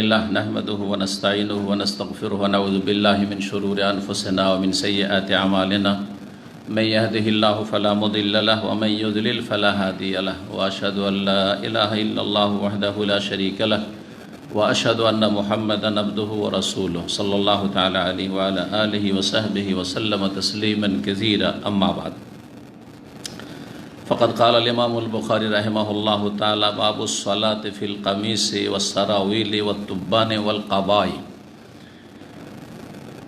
الله نحمده ونستعينه ونستغفره ونعوذ بالله من شرور أنفسنا ومن سيئات أعمالنا من يهده الله فلا مضل له ومن يضلل فلا هادي له وأشهد أن لا إله إلا الله وحده لا شريك له وأشهد أن محمدا عبده ورسوله صلى الله تعالى عليه وعلى آله وصحبه وسلم تسليما كثيرا أما بعد फ़क़द क़ाल इमाम बुखारी रहमहुल्लाह ताला बाबु सलात फ़िल क़मीस वस्सरावील वत्तुब्बान वल्क़बाई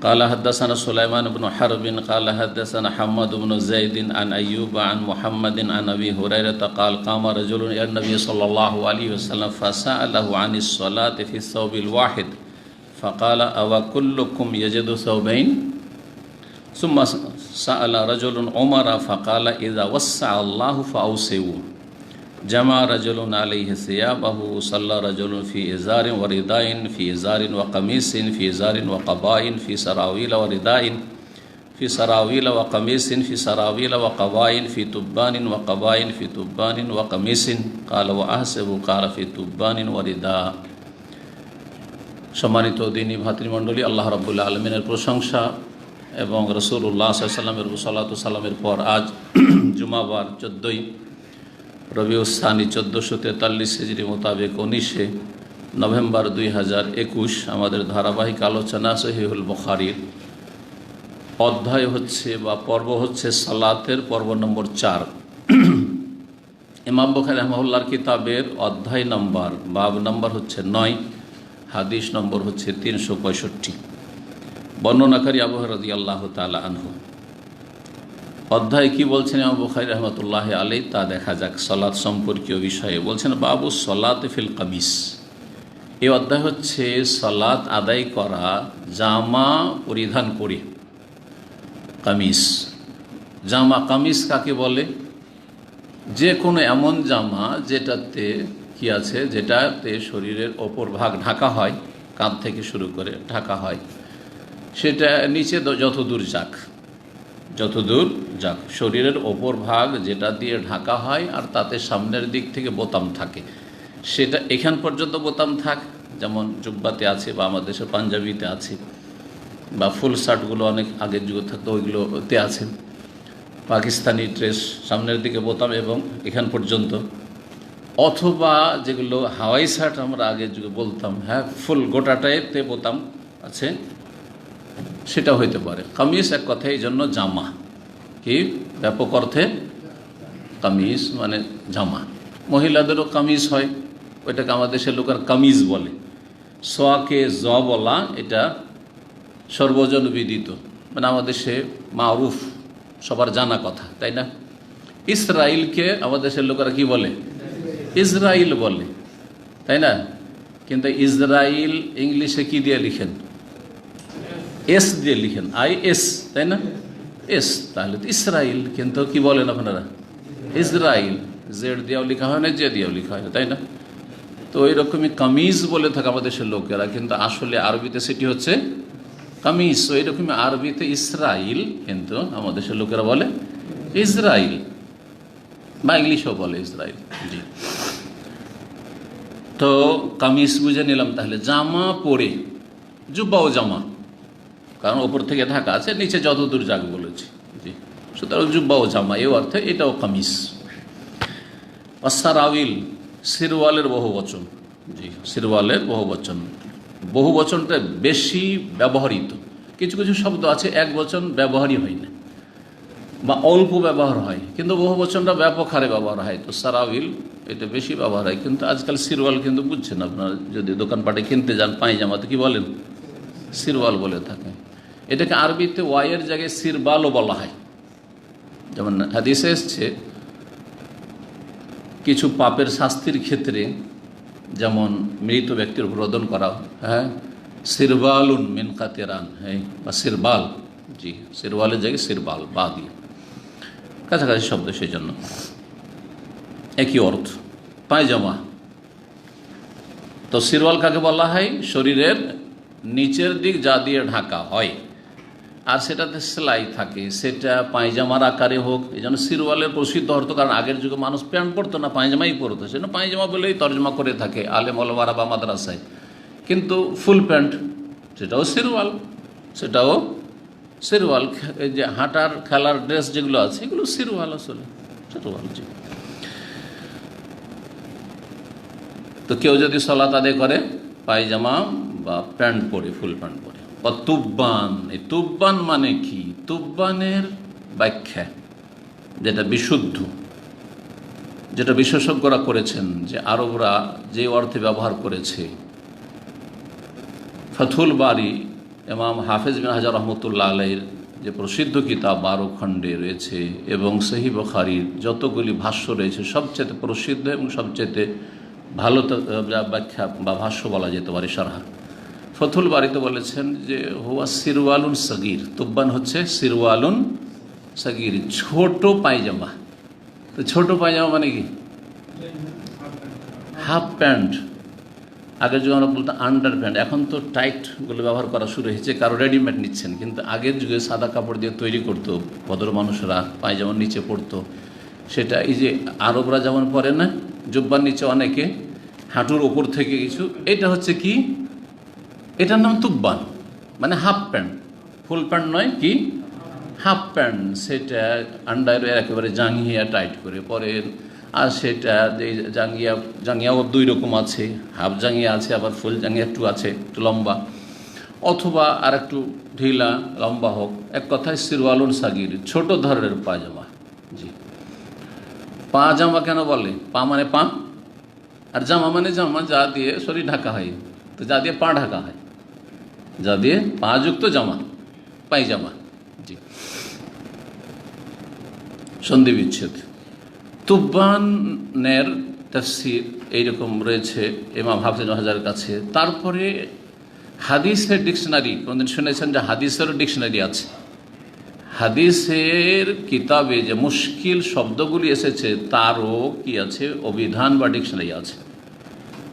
क़ाल हद्दसना सुलैमान बिन हर्ब क़ाल हद्दसना हम्माद बिन ज़ैद अन अय्यूब अन मुहम्मद अन अबी हुरैरह क़ाल क़ाम रजुलुन इला नबी सल्लल्लाहु अलैहि वसल्लम फ़सअलहु अनिस सलाति फ़ी सौबिल वाहिद फ़क़ाल अव कुल्लुकुम यजिदु सौबैन सुम्मा सअल रजुलुन उमर फ़क़ाल इज़ा वस्सअ अल्लाहु फ़अवसिउ जमा रजुलुन अलैहि सियाबहु सल्ला रजुलुन फ़ी इज़ारिन व रिदाइन फ़ी इज़ारिन व क़मीसिन फ़ी इज़ारिन व क़बाइन फ़ी सरावील व रिदाइन फ़ी सरावील व क़मीसिन फ़ी सरावील व क़बाइन फ़ी तुब्बानिन व क़बाइन फ़ी तुब्बानिन व क़मीसिन क़ाल व अहसिबु क़ाल फ़ी तुब्बानिन व रिदा। सम्मानित दीनी भातृमंडলী, আল্লাহ রাব্বুল আলামিনের প্রশংসা এবং রসুল্লাহ সাল্লামের সালাতু সালামের পর আজ জুমাবার 14ই রবিউস-সানি 1443 হিজরি মোতাবেক 19 নভেম্বর 2021 আমাদের ধারাবাহিক আলোচনা সহিহুল বুখারীর অধ্যায় হচ্ছে বা পর্ব হচ্ছে সালাতের পর্ব নম্বর 4। ইমাম বুখারী রাহিমাহুল্লাহর কিতাবের অধ্যায় নম্বর বাব নম্বর হচ্ছে 9, হাদিস নম্বর হচ্ছে 365। বর্ণনাকারী আবু হুরায়রা রাদিয়াল্লাহু তাআলা আনহু। অধ্যায় কি বলছেন ইমাম বুখারী রাহমাতুল্লাহি আলাইহি তা দেখা যাক। সালাত সম্পর্কীয় বিষয়ে বলছেন বাবু সালাত ফিল কামিস। এই অধ্যায় হচ্ছে সালাত আদায় করা জামা পরিধান করে। কামিস, জামা কামিস কাকে বলে? যে কোনো এমন জামা যেটাতে কি আছে, যেটাতে শরীরের ওপর ভাগ ঢাকা হয়, কাঁধ থেকে শুরু করে ঢাকা হয়, সেটা নিচে যতদূর যাক শরীরের ওপর ভাগ যেটা দিয়ে ঢাকা হয় আর তাতে সামনের দিক থেকে বোতাম থাকে, সেটা এখান পর্যন্ত বোতাম থাক, যেমন জুব্বাতে আছে বা আমাদের দেশের পাঞ্জাবিতে আছে বা ফুল শার্টগুলো অনেক আগের যুগে থাকতো, ওইগুলোতে আছে। পাকিস্তানি ড্রেস সামনের দিকে বোতাম এবং এখান পর্যন্ত, অথবা যেগুলো হাওয়াই শার্ট আমরা আগের যুগে বলতাম, হ্যাঁ ফুল গোটাটাইতে বোতাম আছে, সেটা হইতে পারে। কামিজ এক কথায় এই জন্য জামা, কি ব্যাপক অর্থে কামিজ মানে জামা। মহিলাদেরও কামিজ হয়, ওইটাকে আমাদের দেশের লোকের কামিজ বলে। সোয়াকে জ বলা এটা সর্বজন বিদিত, মানে আমাদের দেশে মারুফ, সবার জানা কথা, তাই না? ইসরাইলকে আমাদের দেশের লোকেরা কি বলে? ইসরাইল বলে, তাই না? কিন্তু ইসরাইল ইংলিশে কি দিয়ে লিখেন? এস দিয়ে লিখেন, IS, তাই না? এস, তাহলে তো ইসরাইল। কিন্তু কি বলেন আপনারা? ইসরাইল। জেড দিয়েও লেখা হয় না, জে দিয়েও লেখা হয় না, তাই না? তো ওই রকমই কামিজ বলে থাকে আমাদের দেশের লোকেরা, কিন্তু আসলে আরবিতে সেটি হচ্ছে কামিজ। ওই রকমই আরবিতে ইসরাইল, কিন্তু আমাদের দেশের লোকেরা বলে ইসরাইল, বা ইংলিশও বলে ইসরাইল। জি, তো কামিজ বুঝে নিলাম। তাহলে জামা পরে, জুব্বাও জামা, কারণ ওপর থেকে ঢাকা আছে, নিচে যতদূর যাক বলেছি। জি, সুতরাং জুব্বাও জামা, এই অর্থে এটাও কামিজ। সারাউইল, সিরওয়ালের বহু বচন। জি, সিরওয়ালের বহু বচন। বহু বচনটা বেশি ব্যবহৃত। কিছু কিছু শব্দ আছে এক বচন ব্যবহারই হয় না বা অল্প ব্যবহার হয়, কিন্তু বহু বচনটা ব্যাপক হারে ব্যবহার হয়। তো সারাউইল এটা বেশি ব্যবহার হয়, কিন্তু আজকাল সিরওয়াল কিন্তু বুঝছেন আপনারা, যদি দোকানপাটে কিনতে যান পায়জামাতে কি বলেন? সিরওয়াল বলে থাকে। এটাকে আরবিতে ওয়াইয়ের জায়গায় সিরবালও বলা হয়। যেমন হাদিসে এসছে কিছু পাপের শাস্তির ক্ষেত্রে, যেমন মৃত ব্যক্তির উপর রোদন করা, হ্যাঁ সিরবালুন মিন কাতিরান, হ্যাঁ বা সিরবাল। জি, সিরওয়ালের জায়গায় সিরবাল বা দিয়ে কাছাকাছি শব্দ, সেই জন্য একই অর্থ। পায়জামা, তো সিরওয়াল কাকে বলা হয়? শরীরের নিচের দিক যা দিয়ে ঢাকা হয় আর সেটাতে সেলাই থাকে, সেটা পায়জামার আকারে হোক। এই জন্য সিরওয়ালের প্রসিদ্ধ অর্থ, কারণ আগের যুগে মানুষ প্যান্ট পরতো না, পায়জামাই পরতো, সেজন্য পায়জামা বলেই তর্জমা করে থাকে আলেম ওলামারা বা মাদ্রাসায়। কিন্তু ফুল প্যান্ট সেটাও সিরওয়াল, সেটাও সিরওয়াল। এই যে হাঁটার খেলার ড্রেস যেগুলো আছে এগুলো সিরওয়াল, আসলে সিরওয়াল। জি। তো কেউ যদি সালাত আদায় করে পায়জামা বা প্যান্ট পরে, ফুল প্যান্ট পরে। বা তুব্বান, এই তুব্বান মানে কি? তুব্বানের ব্যাখ্যা যেটা বিশুদ্ধ, যেটা বিশেষজ্ঞরা করেছেন, যে আরবরা যে অর্থে ব্যবহার করেছে, ফাথুল বারি ইমাম হাফেজ বিন হাজার রহমতুল্লাহ আলাইহির যে প্রসিদ্ধ কিতাব 12 খণ্ডে রয়েছে, এবং সহিহ বুখারীর যতগুলি ভাষ্য রয়েছে, সবচেয়ে প্রসিদ্ধ এবং সবচেয়ে ভালো ব্যাখ্যা বা ভাষ্য বলা যেতে পারে শারহা, ফথুল বারিতে বলেছেন যে হুয়া সিরওয়ালুন সগীর। তুব্বান হচ্ছে সিরওয়ালুন সগীর, ছোট পায়জামা। তো ছোট পায়জামা মানে কি? Half pant. আগে যখন আমরা বলতাম আন্ডার প্যান্ট, এখন তো টাইটগুলো ব্যবহার করা শুরু হয়েছে, কারো রেডিমেড নিচ্ছেন। কিন্তু আগের যুগে সাদা কাপড় দিয়ে তৈরি করতো ভদ্র মানুষরা, পায়জামার নিচে পরতো। সেটা এই যে আরবরা যেমন পরে না, জুব্বার নিচে অনেকে হাঁটুর ওপর থেকে কিছু, এটা হচ্ছে কি, এটার নাম তুব্বান, মানে হাফ প্যান্ট। ফুল প্যান্ট নয়, কি হাফ প্যান্ট। সেটা আন্ডারওয়্যার একেবারে জাঙ্গিয়া টাইট করে পরেন। আর সেটা যে জাঙ্গিয়াও 2 রকম আছে, হাফ জাঙ্গিয়া আছে, আবার ফুল জাঙ্গিয়া একটু আছে, একটু লম্বা, অথবা আর একটু ঢিলা লম্বা হোক। এক কথায় সিরওয়ালুন সাগির, ছোট ধরনের পায়জামা। জি। পাজামা কেন বলে? পা মানে পা, আর জামা মানে জামা, যা দিয়ে শরীর ঢাকা হয়। তো যা দিয়ে পা ঢাকা হয়, যা দিয়ে পা যুক্ত জামা, পায়জামা। জি। সন্ধি বিচ্ছেদ। তুব্বানের তাফসীর এইরকম রয়েছে ইমাম হাফিজ হাজারের কাছে। তারপরে হাদিসের ডিকশনারি, কোনদিন শুনেছেন যে হাদিসেরও ডিকশনারি আছে? হাদিসের কিতাবে যে মুশকিল শব্দগুলি এসেছে তারও কি আছে, অভিধান বা ডিকশনারি আছে।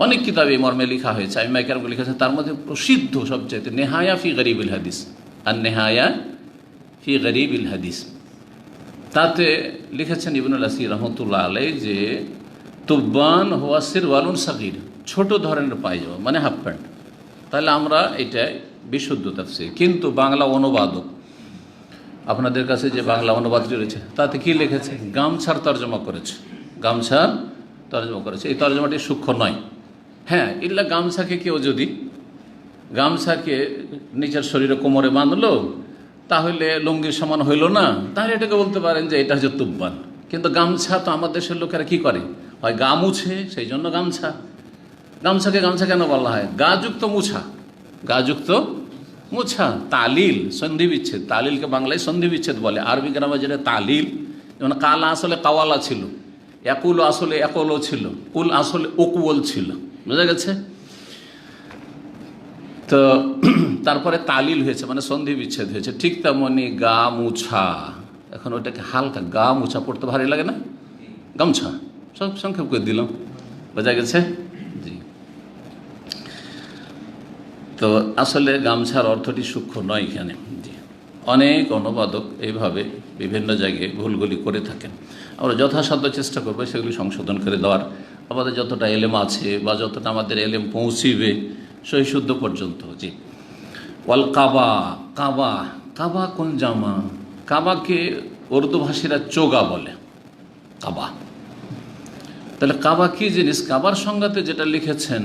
অনেক কিতাবে মর্মে লেখা হয়েছে, আমি মাইকারগুলো লিখেছেন। তার মধ্যে প্রসিদ্ধ সবচেয়ে নেহায়া ফি গরিবিল হাদিস, আর নেহায়া ফি গরিবিল হাদিস, তাতে লিখেছেন ইবনুল আসির রহমতুল্লাহ আলাই যে তুব্বান হুয়া সিরওয়ালুন সাগীর, ছোট ধরনের পায়জামা মানে হাফ প্যান্ট। তাহলে আমরা এটা বিশুদ্ধ তাফসীর। কিন্তু বাংলা অনুবাদক, আপনাদের কাছে যে বাংলা অনুবাদটি রয়েছে, তাতে কি লিখেছে? গামছার তর্জমা করেছে, গামছার তর্জমা করেছে। এই তর্জমাটি সূক্ষ্ম নয়। হ্যাঁ, ইল্লা গামছাকে কেউ যদি গামছাকে নিচের শরীরে কোমরে বাঁধলো, তাহলে লুঙ্গির সমান হইল না, তাহলে এটাকে বলতে পারেন যে এটা হচ্ছে তুব্বান। কিন্তু গামছা তো আমার দেশের লোকেরা কি করে, হয় গা মুছে, সেই জন্য গামছা। গামছাকে গামছা কেন বলা হয়? গাযুক্ত মুছা, গাযুক্ত মুছা। তালিল সন্ধি বিচ্ছেদ, তালিলকে বাংলায় সন্ধি বিচ্ছেদ বলে। আরবি গ্রামে যেটা তালিল, যেমন কালা আসলে কাওয়ালা ছিল, একুল আসলে একলও ছিল, কুল আসলে ওকুল ছিল। বুঝা গেছে? তো তারপরে তালিল হয়েছে, মানে সন্ধি বিচ্ছেদ হয়েছে। ঠিক তেমনি গা মুছা, এখন ওটাকে হালকা গা মুছা পড়তে ভারী লাগে না, গামছা, সব সংক্ষেপ করে দিলাম। বোঝা গেছে? জি। তো আসলে গামছার অর্থটি সূক্ষ্ম নয় এখানে। জি। অনেক অনুবাদক এইভাবে বিভিন্ন জায়গায় ভুলগুলি করে থাকেন। আমরা যথাসাধ্য চেষ্টা করবো সেগুলি সংশোধন করে দেওয়ার। আমাদের যতটা এলেম আছে বা যতটা আমাদের এলেম পৌঁছিবে সহি শুদ্ধ পর্যন্ত। জি। ওয়াল কাবা, কাবা, কাবা কোন জামা? কাবাকে উর্দু ভাষীরা চোগা বলে, কাবা। তাহলে কাবা কি জিনিস? কাবার সংজ্ঞাতে যেটা লিখেছেন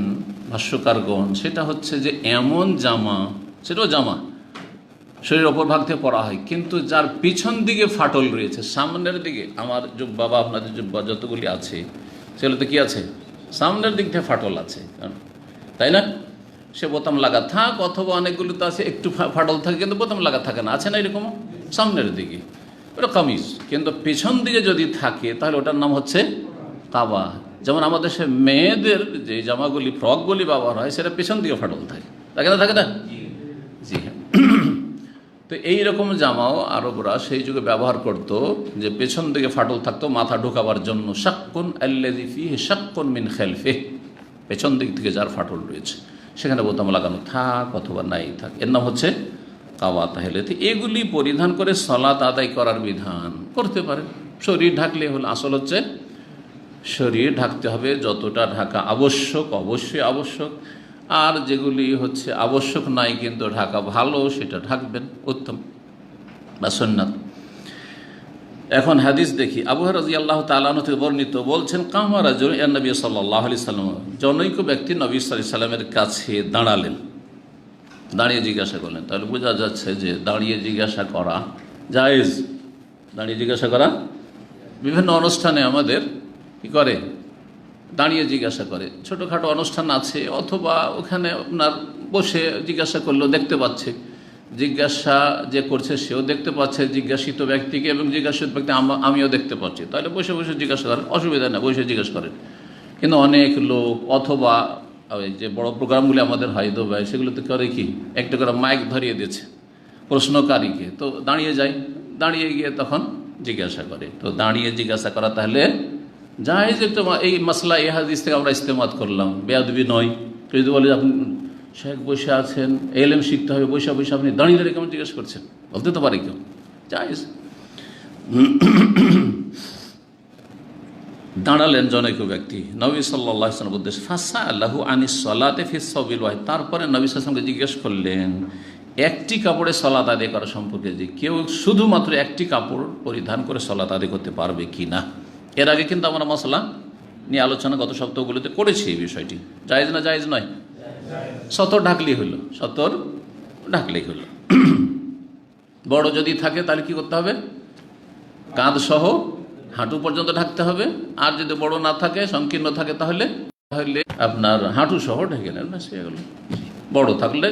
ভাষ্যকারগণ, সেটা হচ্ছে যে এমন জামা, সেটাও জামা, শরীরের ওপর ভাগ থেকে পরা হয়, কিন্তু যার পিছন দিকে ফাটল রয়েছে, সামনের দিকে আমার জুব্বা বা আপনাদের জুব্বা যতগুলি আছে সেগুলোতে কি আছে? সামনের দিক থেকে ফাটল আছে, তাই না? সে বোতাম লাগা থাক, অথবা অনেকগুলো তো আছে একটু ফাটল থাকে কিন্তু বোতাম লাগা থাকে না, আছে না এরকম? সামনের দিকে ওটা কামিজ, কিন্তু পিছন দিকে যদি থাকে তাহলে ওটার নাম হচ্ছে কাবা। যেমন আমাদের সে মেয়েদের যে জামাগুলি, ফ্রকগুলি ব্যবহার হয়, সেটা পিছন দিকে ফাটল থাকে, থাকে না? থাকে না? জি হ্যাঁ। তো এইরকম জামাও আরবরা সেই যুগে ব্যবহার করত, যে পেছন দিকে ফাটল থাকতো মাথা ঢোকাবার জন্য। শাক্কুন আল্লাযী ফীহি শাক্কুন মিন খালফিহি, পেছন দিক থেকে যার ফাটল রয়েছে সেখানে বোতাম লাগানো থাক অথবা নাই থাক, এর নাম হচ্ছে কাবা। তাহলে তো এগুলি পরিধান করে সালাত আদায় করার বিধান করতে পারে। শরীর ঢাকলে হলো, আসল হচ্ছে শরীর ঢাকতে হবে যতটা ঢাকা আবশ্যক, অবশ্যই আবশ্যক। আর যেগুলি হচ্ছে আবশ্যক নাই কিন্তু ঢাকা ভালো, সেটা ঢাকবেন, উত্তম বা সুন্নাত। এখন হাদিস দেখি। আবু হুরায়রা রাদিয়াল্লাহু তাআলা আনহু থেকে বর্ণিত, বলছেন কামা রাজুল ইলা নবী সাল্লাল্লাহু আলাইহি সাল্লাম, জনৈক ব্যক্তি নবী সাল্লাল্লাহু আলাইহি সাল্লামের কাছে দাঁড়ালেন, দাঁড়িয়ে জিজ্ঞাসা করলেন। তাহলে বোঝা যাচ্ছে যে দাঁড়িয়ে জিজ্ঞাসা করা জায়েজ। দাঁড়িয়ে জিজ্ঞাসা করা বিভিন্ন অনুষ্ঠানে আমাদের কি করে, দাঁড়িয়ে জিজ্ঞাসা করে। ছোটোখাটো অনুষ্ঠান আছে, অথবা ওখানে আপনার বসে জিজ্ঞাসা করলেও দেখতে পাচ্ছে, জিজ্ঞাসা যে করছে সেও দেখতে পাচ্ছে জিজ্ঞাসিত ব্যক্তিকে, এবং জিজ্ঞাসিত ব্যক্তি আমিও দেখতে পাচ্ছি, তাহলে বসে বসে জিজ্ঞাসা করেন, অসুবিধা নেই, বসে জিজ্ঞাসা করেন। কিন্তু অনেক লোক অথবা ওই যে বড় প্রোগ্রামগুলি আমাদের হয় দুবাই, সেগুলোতে করে কি একটা করে মাইক ধরিয়ে দিয়েছে প্রশ্নকারীকে, তো দাঁড়িয়ে যায়, দাঁড়িয়ে গিয়ে তখন জিজ্ঞাসা করে। তো দাঁড়িয়ে জিজ্ঞাসা করা তাহলে জায়েজ। একটু এই মাসলা এই হাদিস থেকে আমরা ইস্তেমাদ করলাম, বেয়াদবি নয়। কেউ যদি বলে আপনি শেখ বসে আছেন, এলএম শিখতে হবে, বসে বসে আপনি দাঁড়িয়ে দাঁড়িয়ে কেমন জিজ্ঞেস করছেন, বলতে তো পারে কেউ, জায়েজ। দাঁড়ালেন জনৈক ব্যক্তি নবী সাল্লাল্লাহু আলাইহি ওয়াসাল্লাম উদ্দেশ্যে, ফাসআলাহু আনিস সালাতি ফিস সাবিল ওয়াহিদ, তারপরে নবী সাল্লাল্লাহু আলাইহি ওয়াসাল্লামকে জিজ্ঞেস করলেন একটি কাপড়ে সালাত আদায় করা সম্পর্কে, যে কেউ শুধুমাত্র একটি কাপড় পরিধান করে সালাত আদায় করতে পারবে কি না। এর আগে কিন্তু আমরা মশলা নিয়ে আলোচনা গত সপ্তাহগুলোতে করেছি এই বিষয়টি, জায়েজ না জায়েজ নয়। সতর ঢাকলেই হলো, সতর ঢাকলেই হলো। বড় যদি থাকে তাহলে কি করতে হবে, কাঁধ সহ হাঁটু পর্যন্ত ঢাকতে হবে। আর যদি বড় না থাকে, সংকীর্ণ থাকে, তাহলে আপনার হাঁটু সহ ঢেকে নেন, না সেগুলো। বড় থাকলে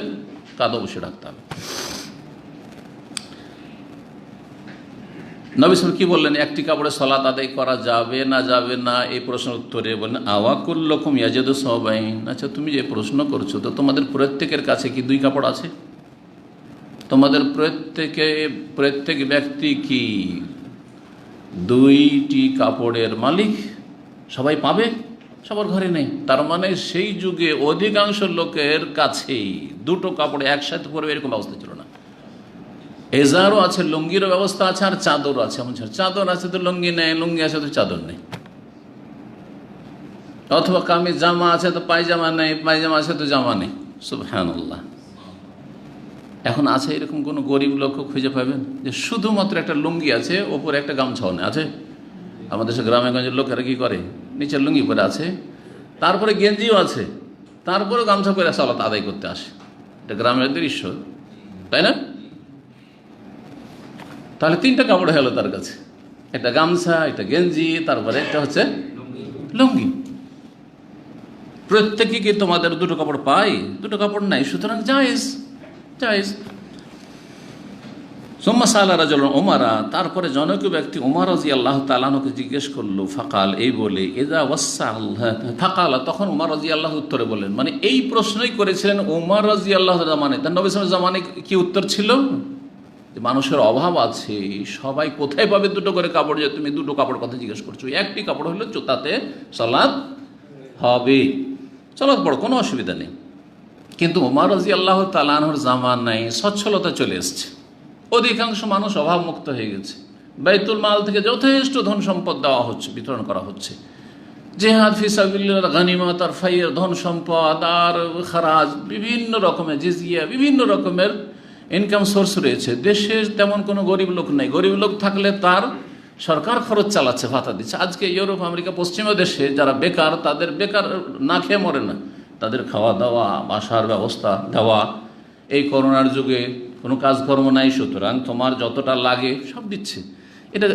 কাঁধ অবশ্যই ঢাকতে হবে। নবী সাল্লাল্লাহু কি বললেন, একটি কাপড়ে সালাত আদায় করা যাবে না যাবে না, এই প্রশ্নের উত্তরে বললেন আওয়াকুল্লুকুম ইয়াজিদু সাওবাইন। আচ্ছা, তুমি যে প্রশ্ন করছো, তো তোমাদের প্রত্যেকের কাছে কি দুই কাপড় আছে? তোমাদের প্রত্যেক ব্যক্তি কি দুইটি কাপড়ের মালিক? সবাই পাবে? সবার ঘরে নেই। তার মানে সেই যুগে অধিকাংশ লোকের কাছেই দুটো কাপড় একসাথে পরবে এরকম ব্যবস্থা ছিল না। এজারও আছে, লুঙ্গিরও ব্যবস্থা আছে, আর চাদরও আছে। এমন চাদর আছে তো লুঙ্গি নেই, লুঙ্গি আছে তো চাদর নেই। অথবা কামিজ জামা আছে তো পায়জামা নেই, পায়জামা আছে তো জামা নেই। সুবহানাল্লাহ। এখন আছে এরকম কোনো গরিব লোকও খুঁজে পাবেন যে শুধুমাত্র একটা লুঙ্গি আছে, ওপরে একটা গামছাও নেই? আছে? আমাদের সে গ্রামে গঞ্জের লোকেরা কি করে, নিচের লুঙ্গি পরে আছে, তারপরে গেঞ্জিও আছে, তারপরে গামছা পরে সালাত আদায় করতে আসে। এটা গ্রামের দৃশ্য, তাই না? তাহলে তিনটা কাপড় হলো তার কাছে, একটা গামছা, একটা গেঞ্জি, তারপরে একটা হচ্ছে লুঙ্গি। প্রত্যেকে কি তোমাদের দুটো কাপড় পাই? দুটো কাপড় নাই, সুতরাং জায়েজ, জায়েজ। সুম্মা সাআলা রাজুলুন উমারা, তারপরে জনৈক ব্যক্তি উমর রাদিয়াল্লাহু তাআলা আনহুকে জিজ্ঞেস করলো, ফাকাল, এই বলে, ইযা ওয়াসসাল্লাহ ফাকালা, তখন উমর রাদিয়াল্লাহু উত্তরে বললেন, মানে এই প্রশ্নই করেছিলেন উমর রাদিয়াল্লাহু জামানে। তার নবী সাল্লাল্লাহু জামানে কি উত্তর ছিল? মানুষের অভাব আছে, সবাই কোথায় পাবে দুটো করে কাপড়, যে তুমি দুটো কাপড় কথা জিজ্ঞেস করছো? একটি কাপড় হলো তাতে সালাত হবে, সালাত পড়ো, কোনো অসুবিধা নেই। কিন্তু উমর রাদিয়াল্লাহু তাআলা আনহুর জামানায় সচ্ছলতা চলে এসছে, অধিকাংশ মানুষ অভাবমুক্ত হয়ে গেছে, বাইতুল মাল থেকে যথেষ্ট ধন সম্পদ দেওয়া হচ্ছে, বিতরণ করা হচ্ছে, জিহাদ ফি সাবিলিল্লাহ, গনিমত আর ফাইয়ের ধন সম্পদ, আর খারাজ, বিভিন্ন রকমের জিজিয়া, বিভিন্ন রকমের ইনকাম সোর্স রয়েছে। দেশে তেমন কোনো গরিব লোক নেই। গরিব লোক থাকলে তার সরকার খরচ চালাচ্ছে, ভাতা দিচ্ছে। আজকে ইউরোপ, আমেরিকা, পশ্চিমা দেশে যারা বেকার, তাদের বেকার না খেয়ে মরে না, তাদের খাওয়া দাওয়া, বাসার ব্যবস্থা দেওয়া। এই করোনার যুগে কোনো কাজকর্ম নাই, সুতরাং তোমার যতটা লাগে সব দিচ্ছে। এটা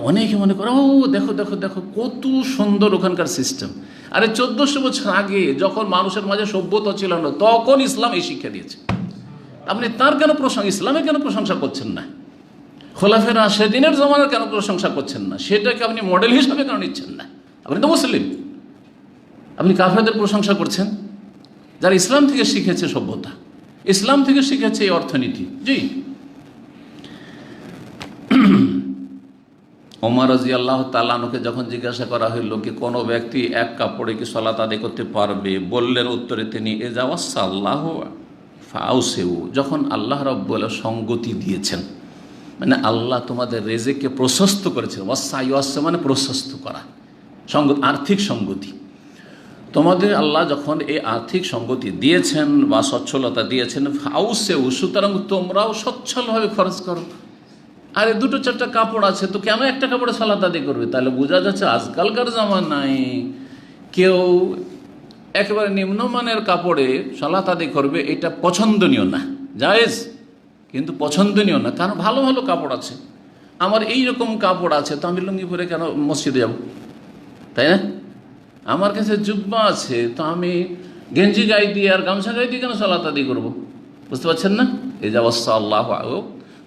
অনেকে মনে করে, ও দেখো দেখো দেখো কত সুন্দর ওখানকার সিস্টেম। আরে 1400 বছর আগে যখন মানুষের মাঝে সভ্যতা ছিল না, তখন ইসলাম এই শিক্ষা দিয়েছে। আপনি তার কেন ইসলামের কেন প্রশংসা করছেন না? খোলাফে রাশেদিনের জমানার কেন প্রশংসা করছেন না? সেটাকে আপনি মডেল হিসাবে কেন নিচ্ছেন না? আপনি তো মুসলিম, আপনি কাফেরদের প্রশংসা করছেন, যারা ইসলাম থেকে শিখেছে সভ্যতা, ইসলাম থেকে শিখেছে এই অর্থনীতি। জি, ওমর রাদিয়াল্লাহু তাআলা আনহুকে যখন জিজ্ঞাসা করা হইল কি কোনো ব্যক্তি এক কাপড়ে কি সালাত আদায় করতে পারবে, বললেন উত্তরে তিনি, ইযা ওয়াসাল্লাহু ফাউসেউ, যখন আল্লাহ রাব্বুল সঙ্গতি দিয়েছেন, মানে আল্লাহ তোমাদের রেজেককে প্রশস্ত করেছেন। ওয়াসা মানে প্রশস্ত করা, আর্থিক সঙ্গতি। তোমাদের আল্লাহ যখন এই আর্থিক সঙ্গতি দিয়েছেন বা সচ্ছলতা দিয়েছেন, ফাউসেউ, সুতরাং তোমরাও সচ্ছলভাবে খরচ করো। আরে দুটো চারটা কাপড় আছে তো কেন একটা কাপড়ে সালাত আদায় করবে? তাহলে বোঝা যাচ্ছে আজকালকার জামানায় কেউ একেবারে নিম্নমানের কাপড়ে সালাত আদায় করবে, এটা পছন্দনীয় না। জায়েজ কিন্তু পছন্দনীয় না, কারণ ভালো ভালো কাপড় আছে। আমার এই রকম কাপড় আছে তো আমি লুঙ্গি পরে কেন মসজিদে যাব, তাই না? আমার কাছে জুব্বা আছে তো আমি গেঞ্জি গায়ে দিয়ে আর গামছা গায়ে দিয়ে কেন সালাত আদায় করবো? বুঝতে পারছেন না? এই যে অবস্থা। আল্লাহ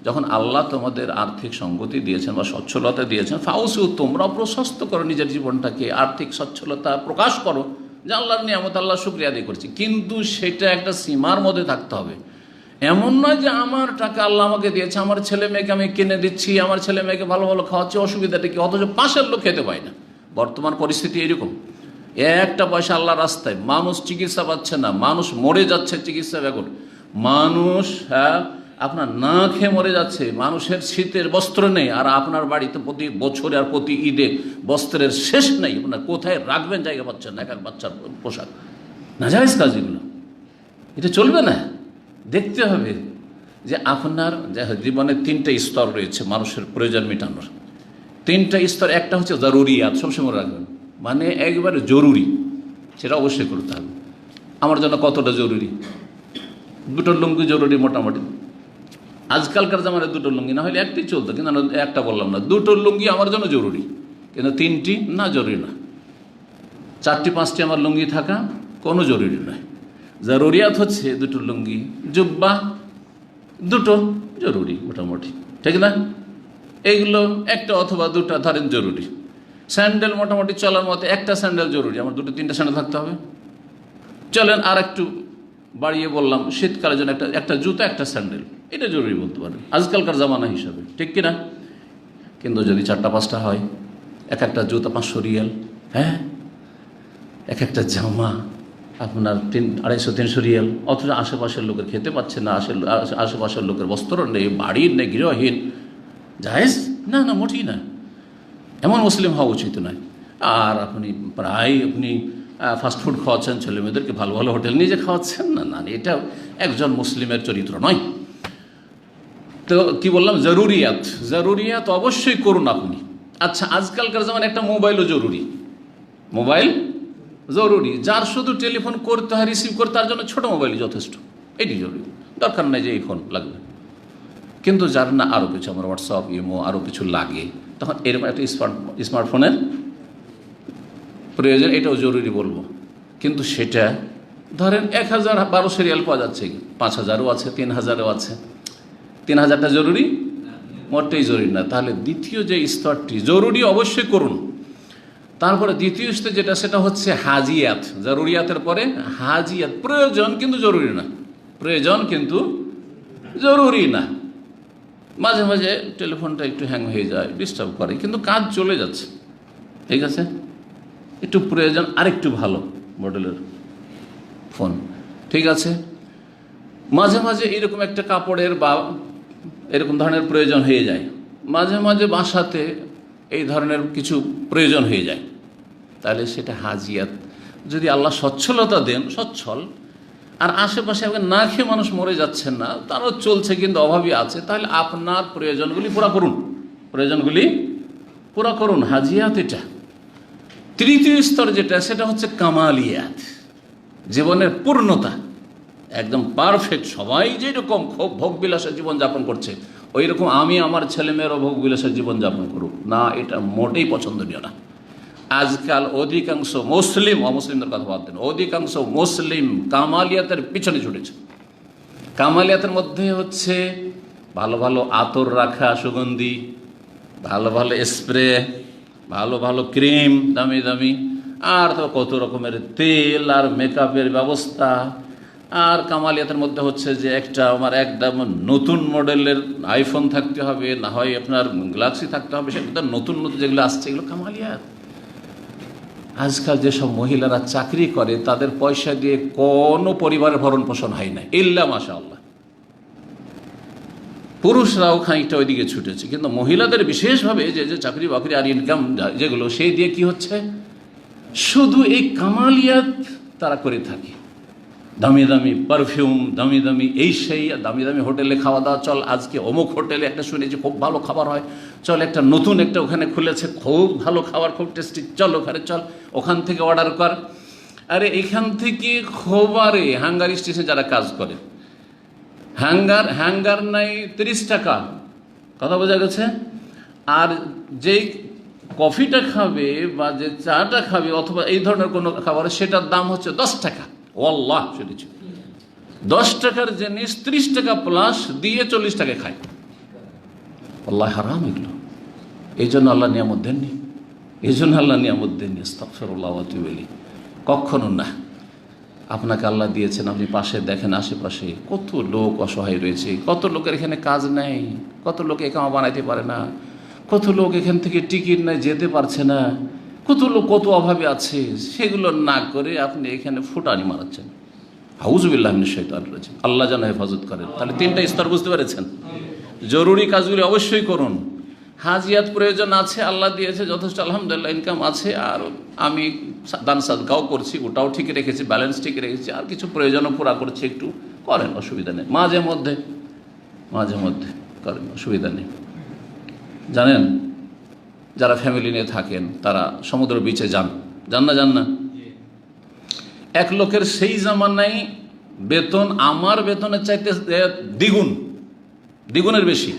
যখন আল্লাহ তোমাদের আর্থিক সঙ্গতি দিয়েছেন বা সচ্ছলতা দিয়েছেন, ফাউসু, তোমরা প্রশস্ত করো নিজের জীবনটাকে, আর্থিক সচ্ছলতা প্রকাশ করো যে আল্লাহর নিয়ামত, আল্লাহ শুকরিয়া আদায় করছি। কিন্তু সেটা একটা সীমার মধ্যে থাকতে হবে। এমন নয় যে আমার টাকা আল্লাহ আমাকে দিয়েছে, আমার ছেলে মেয়েকে আমি কিনে দিচ্ছি, আমার ছেলে মেয়েকে ভালো ভালো খাওয়াচ্ছি, অসুবিধাটা কি? অথচ পাশের লোক খেতে পায় না। বর্তমান পরিস্থিতি এরকম। একটা পয়সা আল্লাহ রাস্তায়, মানুষ চিকিৎসা পাচ্ছে না, মানুষ মরে যাচ্ছে চিকিৎসা বেগর, মানুষ আপনার না খেয়ে মরে যাচ্ছে, মানুষের শীতের বস্ত্র নেই, আর আপনার বাড়িতে প্রতি বছরে আর প্রতি ঈদে বস্ত্রের শেষ নেই। আপনার কোথায় রাখবেন জায়গা পাচ্ছেন না, এক এক বাচ্চার পোশাক। নাজায়েজ কাজ এগুলো, এটা চলবে না। দেখতে হবে যে আপনার জীবনে তিনটা স্তর রয়েছে মানুষের প্রয়োজন মেটানোর। তিনটা স্তর, একটা হচ্ছে জরুরিয়াত, সবসময় রাখবেন, মানে একবারে জরুরি, সেটা অবশ্যই করতে হবে। আমার জন্য কতটা জরুরি? দুটো লুঙ্গি জরুরি মোটামুটি। আজকালকার জামানায় দুটো লুঙ্গি না হলে একটি চলতো, কিন্তু একটা বললাম না, দুটো লুঙ্গি আমার জন্য জরুরি, কিন্তু তিনটি না, জরুরি না। চারটি পাঁচটি আমার লুঙ্গি থাকা কোনো জরুরি নয়। জরুরিয়াত হচ্ছে দুটো লুঙ্গি, জুব্বা দুটো জরুরি মোটামুটি, ঠিক না? এইগুলো একটা অথবা দুটা ধরেন জরুরি। স্যান্ডেল মোটামুটি চলার মতো একটা স্যান্ডেল জরুরি, আমার দুটো তিনটা স্যান্ডেল থাকতে হবে। চলেন আর একটু বাড়িয়ে বললাম, শীতকালের জন্য একটা জুতা একটা স্যান্ডেল, এটা জরুরি বলতে পারেন আজকালকার জামানা হিসাবে, ঠিক কিনা? কিন্তু যদি চারটা পাঁচটা হয়, এক একটা জুতা 500 রিয়াল, হ্যাঁ, এক একটা জামা আপনার 250-300 রিয়াল, অথচ আশেপাশের লোকের খেতে পাচ্ছে না, আশেপাশের লোকের বস্ত্র নেই, বাড়ির নেই, গৃহহীন, জায়েজ না? না, মোটেই না। এমন মুসলিম হওয়া উচিত নয়। আর আপনি ফাস্টফুড খাওয়াচ্ছেন, ছেলে মেয়েদেরকে ভালো ভালো হোটেল নিয়ে যে খাওয়াচ্ছেন, না না, এটা একজন মুসলিমের চরিত্র নয়। তো কি বললাম, জরুরিয়াত, জরুরিয়াত অবশ্যই করুন আপনি। আচ্ছা, আজকালকার যেমন একটা মোবাইলও জরুরি, মোবাইল জরুরি। যার শুধু টেলিফোন করতে হয়, রিসিভ করতে, তার জন্য ছোটো মোবাইলই যথেষ্ট, এটি জরুরি, দরকার নেই যে এই ফোন লাগবে। কিন্তু যার না আরও কিছু, আমার হোয়াটসঅ্যাপ, ইমো আরও কিছু লাগে, তখন এরকম একটা স্মার্টফোনের প্রয়োজন, এটাও জরুরি বলবো। কিন্তু সেটা ধরেন 1012 রিয়াল পাওয়া যাচ্ছে, 5000ও আছে, 3000ও আছে। 3000টা জরুরি? মোটেই জরুরি না। তাহলে দ্বিতীয় যে স্তরটি, জরুরি অবশ্যই করুন। তারপরে দ্বিতীয় স্তর যেটা, সেটা হচ্ছে হাজিয়াত। জরুরিয়াতের পরে হাজিয়াত, প্রয়োজন কিন্তু জরুরি না, প্রয়োজন কিন্তু জরুরি না। মাঝে মাঝে টেলিফোনটা একটু হ্যাং হয়ে যায়, ডিস্টার্ব করে, কিন্তু কাজ চলে যাচ্ছে, ঠিক আছে, একটু প্রয়োজন আরেকটু ভালো মডেলের ফোন, ঠিক আছে। মাঝে মাঝে এরকম একটা কাপড়ের বা এরকম ধরনের প্রয়োজন হয়ে যায়, মাঝে মাঝে বাসাতে এই ধরনের কিছু প্রয়োজন হয়ে যায়, তাহলে সেটা হাজিয়াত। যদি আল্লাহ সচ্ছলতা দেন, সচ্ছল, আর আশেপাশে না খেয়ে মানুষ মরে যাচ্ছেন না, তারও চলছে কিন্তু অভাবী আছে, তাহলে আপনার প্রয়োজনগুলি পুরা করুন, প্রয়োজনগুলি পুরা করুন, হাজিয়াত এটা। তৃতীয় স্তর যেটা, সেটা হচ্ছে কামালিয়াত, জীবনের পূর্ণতা, একদম পারফেক্ট। সবাই যেরকম খুব ভোগবিলাসের জীবনযাপন করছে, ওই রকম আমি আমার ছেলেমেয়েরও ভোগবিলাসের জীবনযাপন করুক না, এটা মোটেই পছন্দনীয় না। আজকাল অধিকাংশ মুসলিম, অমুসলিমদের কথা বাদ দেন, অধিকাংশ মুসলিম কামালিয়াতের পিছনে ছুটেছে। কামালিয়াতের মধ্যে হচ্ছে ভালো ভালো আতর রাখা, সুগন্ধি, ভালো ভালো স্প্রে, ভালো ভালো ক্রিম, দামি দামি, আর তো কত রকমের তেল আর মেকআপের ব্যবস্থা। আর কামালিয়াতের মধ্যে হচ্ছে যে আমার একদম নতুন মডেলের আইফোন থাকতে হবে, না হয় আপনার গ্যালাক্সি থাকতে হবে, সেটা নতুন নতুন যেগুলো আসছে, এগুলো কামালিয়াত। আজকাল যেসব মহিলারা চাকরি করে, তাদের পয়সা দিয়ে কোনো পরিবারের ভরণ পোষণ হয় না, ইল্লা মাশাআল্লাহ। পুরুষরাও খানিকটা ওইদিকে ছুটেছে, কিন্তু মহিলাদের বিশেষভাবে যে চাকরি বাকরি আর ইনকাম যেগুলো, সেই দিয়ে কি হচ্ছে, শুধু এই কামালিয়াত তারা করে থাকে। দামি দামি পারফিউম, দামি দামি এই সেই, দামি দামি হোটেলে খাওয়া দাওয়া, চল আজকে অমুক হোটেলে একটা শুনেছি খুব ভালো খাবার হয়, চল একটা নতুন একটা ওখানে খুলেছে খুব ভালো খাবার, খুব টেস্টি, চল ওখানে চল, ওখান থেকে অর্ডার কর। আরে এখান থেকে খোবারে হাঙ্গারি স্টেশনে যারা কাজ করে, হ্যাঙ্গার নাই 30 টাকা, কথা বোঝা গেছে। আর যেই কফিটা খাবে বা যে চাটা খাবে অথবা এই ধরনের কোনো খাবার, সেটার দাম হচ্ছে 10 টাকা। ওয়াল্লাহ শুনেছি, 10 টাকার জিনিস 30 টাকা প্লাস দিয়ে 40 টাকা খায়। আল্লাহ হারাম এগুলো। এই জন্য আল্লাহ নিয়ামত দেননি, এই জন্য আল্লাহ নিয়ামত দেননি। আস্তাগফিরুল্লাহ ওয়া আতুবু ইলাইহি। কখনো না। আপনাকে আল্লাহ দিয়েছেন, আপনি পাশে দেখেন আশেপাশে কত লোক অসহায় রয়েছে, কত লোকের এখানে কাজ নেই, কত লোক একামা বানাইতে পারে না, কত লোক এখান থেকে টিকিট নেয় যেতে পারছে না, কত লোক কত অভাবে আছে। সেগুলো না করে আপনি এখানে ফুটানি মারাচ্ছেন। আউযুবিল্লাহি মিনাশ শাইতানির রাজিম। আল্লাহ যেন হেফাজত করেন। তাহলে 3টা স্তর বুঝতে পেরেছেন। জরুরি কাজগুলি অবশ্যই করুন। হাজিয়াত প্রয়োজন আছে, আল্লাহ দিয়েছে যথেষ্ট, আলহামদুলিল্লাহ ইনকাম আছে, আর আমি দান সাদকাও করছি, ওটাও ঠিক রেখেছি, ব্যালেন্স ঠিক রেখেছি, আর কিছু প্রয়োজনও পুরা করছি, একটু করেন, অসুবিধা নেই। মাঝে মধ্যে করেন, অসুবিধা নেই। জানেন, যারা ফ্যামিলি নিয়ে থাকেন তারা সমুদ্র বিচে যান না? এক লোকের সেই জামানায় বেতন আমার বেতনের চাইতে দ্বিগুণের বেশি।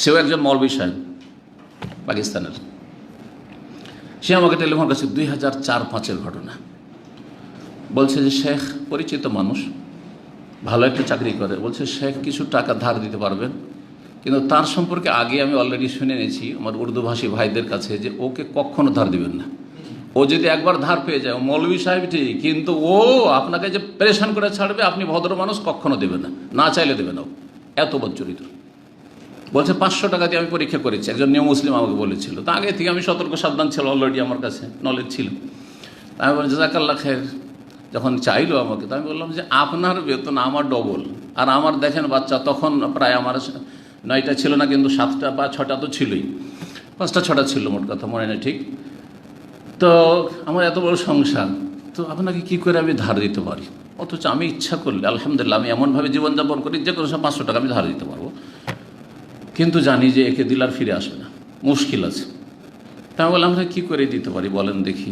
সেও একজন মৌলভী সাহেব, পাকিস্তানের। সে আমাকে টেলিফোন করেছে, 2004-05 ঘটনা। বলছে যে শেখ, পরিচিত মানুষ, ভালো একটা চাকরি করে, বলছে শেখ কিছু টাকা ধার দিতে পারবেন, কিন্তু তার সম্পর্কে আগে আমি অলরেডি শুনে নিয়েছি আমার উর্দুভাষী ভাইদের কাছে যে ওকে কখনো ধার দিবেন না। ও যদি একবার ধার পেয়ে যায়, মৌলভী সাহেব ঠিক, কিন্তু ও আপনাকে যে পরেশান করে ছাড়বে, আপনি ভদ্র মানুষ, কখনো দেবেন না, না চাইলে দেবেন না। এত বদ চরিত্র। বলছে 500 টাকা দিয়ে আমি পরীক্ষা করেছি, একজন নিউ মুসলিম আমাকে বলেছিল। তা আগে থেকে আমি সতর্ক সাবধান ছিল, অলরেডি আমার কাছে নলেজ ছিল। আমি বলছি জাযাকাল্লাহ খায়ের। যখন চাইলো আমাকে, তো আমি বললাম যে আপনার বেতন আমার ডবল, আর আমার দেখেন বাচ্চা, তখন প্রায় আমার 9টা ছিল না, কিন্তু 7টা বা 6টা তো ছিলই, 5টা-6টা ছিল মোট কথা, মনে নেই ঠিক। তো আমার এত বড় সংসার, তো আপনাকে কি করে আমি ধার দিতে পারি? অথচ আমি ইচ্ছা করলে আলহামদুলিল্লাহ আমি এমনভাবে জীবনযাপন করি, যে কোনো 500 টাকা আমি ধার দিতে পারবো, কিন্তু জানি যে একে দিলে আর ফিরে আসবে না, মুশকিল আছে। তা আমি বললাম আমরা কী করে দিতে পারি বলেন দেখি।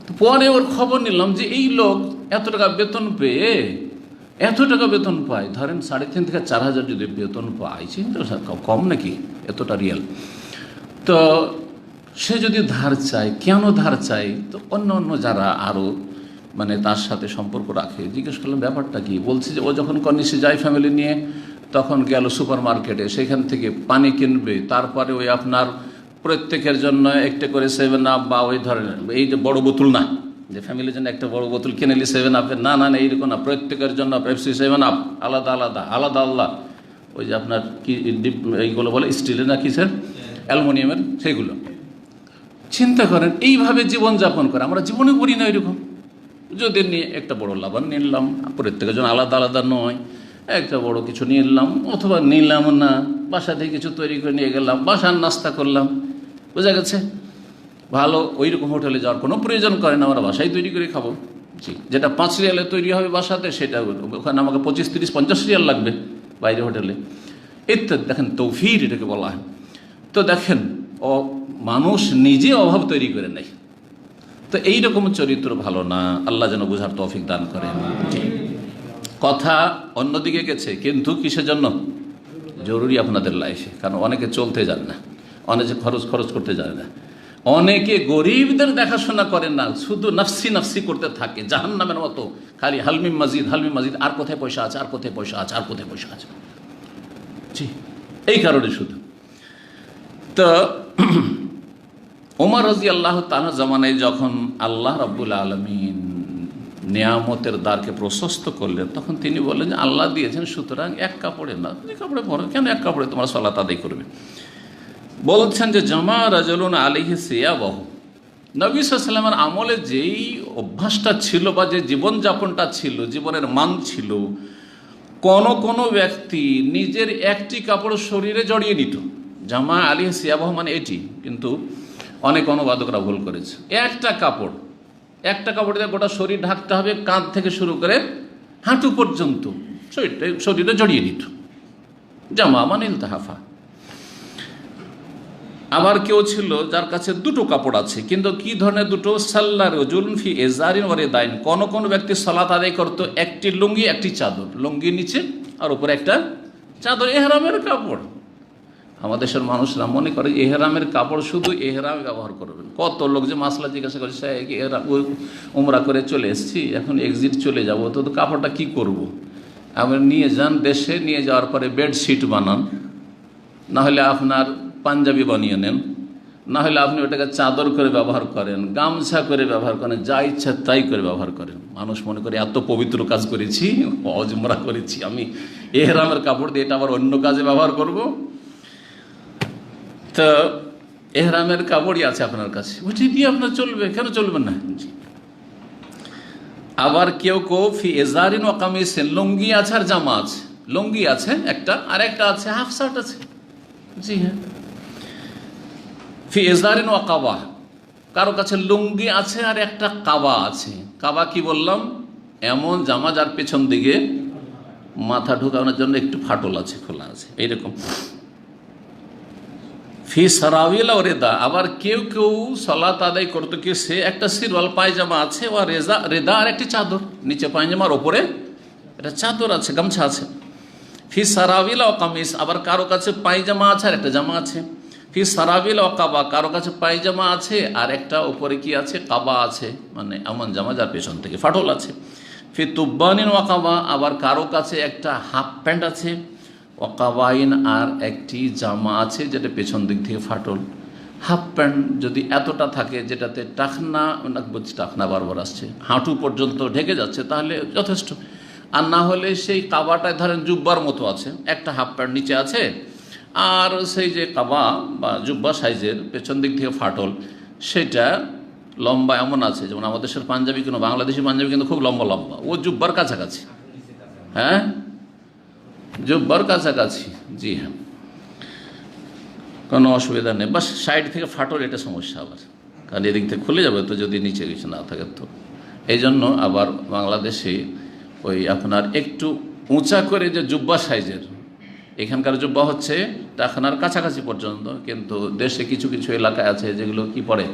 তো পরে ওর খবর নিলাম যে এই লোক এত টাকা বেতন পেয়ে, এত টাকা বেতন পায়, ধরেন 3.5 থেকে 4,000 যদি বেতন পায়, চিন্তা কম নাকি, এতটা রিয়াল। তো সে যদি ধার চায়, কেন ধার চায়? তো অন্য যারা আরও মানে তার সাথে সম্পর্ক রাখে, জিজ্ঞেস করলাম ব্যাপারটা কি। বলছে যে ও যখন কনিসে যায় ফ্যামিলি নিয়ে, তখন গেল সুপার মার্কেটে, সেখান থেকে পানি কিনবে, তারপরে ওই আপনার প্রত্যেকের জন্য একটা করে 7 আপ বা ওই ধরনের এই যে বড় বোতল না, যে ফ্যামিলির জন্য একটা বড় বোতল কিনে নিলি 7 আপের, না এইরকম না, প্রত্যেকের জন্য পেপসি 7 আপ আলাদা আলাদা, ওই যে আপনার কি এইগুলো বলে স্টিলের না কিসের, অ্যালুমিনিয়ামের, সেগুলো। চিন্তা করেন, এইভাবে জীবনযাপন করে। আমরা জীবনে করি না এরকম। যদি নিয়ে একটা বড় লাবান নিলাম, প্রত্যেকের জন্য আলাদা নয়, একটা বড় কিছু নিলাম, অথবা নিলাম না, বাসা থেকে কিছু তৈরি করে নিয়ে গেলাম, বাসার নাস্তা করলাম, বোঝা গেছে। ভালো ওই রকম হোটেলে যাওয়ার কোনো প্রয়োজন করে না, আমরা বাসায় তৈরি করে খাবো। জি, যেটা 5 রিয়ালে তৈরি হবে বাসাতে, সেটা ওখানে আমাকে 25, 30, 50 রিয়াল লাগবে বাইরে হোটেলে, ইত্যাদি। দেখেন তৌফির এটাকে বলা হয়। তো দেখেন, মানুষ নিজে অভাব তৈরি করে নেয়। তো এইরকম চরিত্র ভালো না। আল্লাহ যেন বুঝার তৌফিক দান করেন। কথা অন্যদিকে গেছে, কিন্তু কিসের জন্য? জরুরি আপনাদের লাইফে। কারণ অনেকে চলতে জানে না, অনেকে খরচ করতে জানে না, অনেকে গরিবদের দেখাশোনা করেন না, শুধু নাফসি করতে থাকে জাহান্নামের মতো, খালি হালমিম মাজিদ, আর কোথায় পয়সা আছে, আর কোথায় পয়সা আছে। জি, এই কারণে শুধু। তো ওমর রাদিয়াল্লাহু তাআলা জামানায় যখন আল্লাহ রাব্বুল আলামিন নিয়ামতের দ্বারকে প্রশস্ত করলেন, তখন তিনি বললেন যে আল্লাহ দিয়েছেন, সুতরাং এক কাপড়ে না, 2 কাপড়ে পরো। কেন এক কাপড়ে তোমরা সালাত আদায় করবে? বলছেন যে জামা রাজুলুন আলাইহি সিয়াবাহু, নবী সাল্লাল্লাহু আলাইহি ওয়াসাল্লামের আমলে যেই অভ্যাসটা ছিল বা যে জীবনযাপনটা ছিল, জীবনের মান ছিল, কোন ব্যক্তি নিজের একটি কাপড় শরীরে জড়িয়ে নিত। জামা আলাইহি সিয়াবাহু মানে এটি, কিন্তু অনেক অনুবাদকরা ভুল করেছে। একটা কাপড় দিয়ে গোটা শরীর ঢাকতে হবে, কাঁধ থেকে শুরু করে হাঁটু পর্যন্ত শরীরে জড়িয়ে দিত, জামা মানে ইলতাহাফা। আবার কেউ ছিল যার কাছে দুটো কাপড় আছে, কিন্তু কি ধরনের দুটো? সাল্লা রাজুলুন ফি ইজারিন ওয়া রিদাইন। কোন ব্যক্তি সালাত আদায় করতো একটি লুঙ্গি একটি চাদর, লুঙ্গি নিচে আর উপরে একটা চাদর, এহরামের কাপড়। আমাদের দেশের মানুষরা মনে করে এহরামের কাপড় শুধু এহরামে ব্যবহার করবেন। কত লোক যে মাসলা জিজ্ঞাসা করে, উমরা করে চলে এসেছি, এখন এক্সিট চলে যাব, তো কাপড়টা কি করব? আপনি নিয়ে যান দেশে, নিয়ে যাওয়ার পরে বেডশিট বানান, না হলে আপনার পাঞ্জাবি বানিয়ে নেন, না হলে আপনি ওটাকে চাদর করে ব্যবহার করেন, গামছা করে ব্যবহার করেন, যা ইচ্ছা তাই করে ব্যবহার করেন। মানুষ মনে করে এত পবিত্র কাজ করেছি, হজ উমরা করেছি, আমি এহরামের কাপড় দিয়ে এটা আবার অন্য কাজে ব্যবহার করব। তো এহরামের কাপড়ই আছে আপনার কাছে, ওটি দিয়ে আপনার চলবে, কেন চলবে না? আবার কেউ ফি এজারিন ওয়া কামিসিন, লুঙ্গি আছে আর জামা আছে। লুঙ্গি আছে একটা, আর একটা আছে হাফ শার্ট আছে। জি হ্যাঁ, ফি এজারিন ওয়া কাবা, কারো কাছে লুঙ্গি আছে আর একটা কাবা আছে। কাবা কি বললাম? এমন জামা যার পেছন দিকে মাথা ঢুকানোর জন্য একটু ফাটল আছে, খোলা আছে, এইরকম। ফি সারাবিল ও রেদা, আবার কেউ সালাত আদায় করতো কি সে একটা সিরওয়াল পায়জামা আছে, ও রেদা আর একটি চাদর, নিচে পায়জামার ওপরে একটা চাদর আছে, গামছা আছে। ফি সারাবিল ও কামিজ, আবার কারো কাছে পায়জামা আছে আর একটা জামা আছে। ফি সারাবিল ও কাবা, কারো কাছে পায়জামা আছে আর একটা ওপরে কি আছে? কাবা আছে, মানে এমন জামা যার পেছন থেকে ফাটল আছে। ফি তুব্বানিন ও কাবা, আবার কারো কাছে একটা হাফ প্যান্ট আছে, ওয়াকাবাইন আর একটি জামা আছে যেটা পেছন দিক থেকে ফাটল। হাফ প্যান্ট যদি এতটা থাকে যেটাতে টাকনা বারবার আসছে, হাঁটু পর্যন্ত ঢেকে যাচ্ছে, তাহলে যথেষ্ট। আর না হলে সেই কাবাটায় ধরেন জুব্বার মতো আছে, একটা হাফ প্যান্ট নিচে আছে, আর সেই যে কাবা বা জুব্বা সাইজের পেছন দিক থেকে ফাটল, সেটা লম্বা এমন আছে, যেমন আমাদের দেশের পাঞ্জাবি, কোনো বাংলাদেশি পাঞ্জাবি কিন্তু খুব লম্বা লম্বা, ও জুব্বার কাছাকাছি। হ্যাঁ, জুব্বার কাছাকাছি। জি হ্যাঁ, কোনো অসুবিধা নেই, বাস সাইড থেকে ফাটল, এটা সমস্যা আবার, কারণ এদিক থেকে খুলে যাবে তো যদি নিচে কিছু না থাকে। তো এই জন্য আবার বাংলাদেশে ওই আপনার একটু উঁচা করে যে জুব্বা সাইজের, এখানকার জুব্বা হচ্ছে টাকনার কাছাকাছি পর্যন্ত, কিন্তু দেশে কিছু কিছু এলাকায় আছে যেগুলো কি পড়ে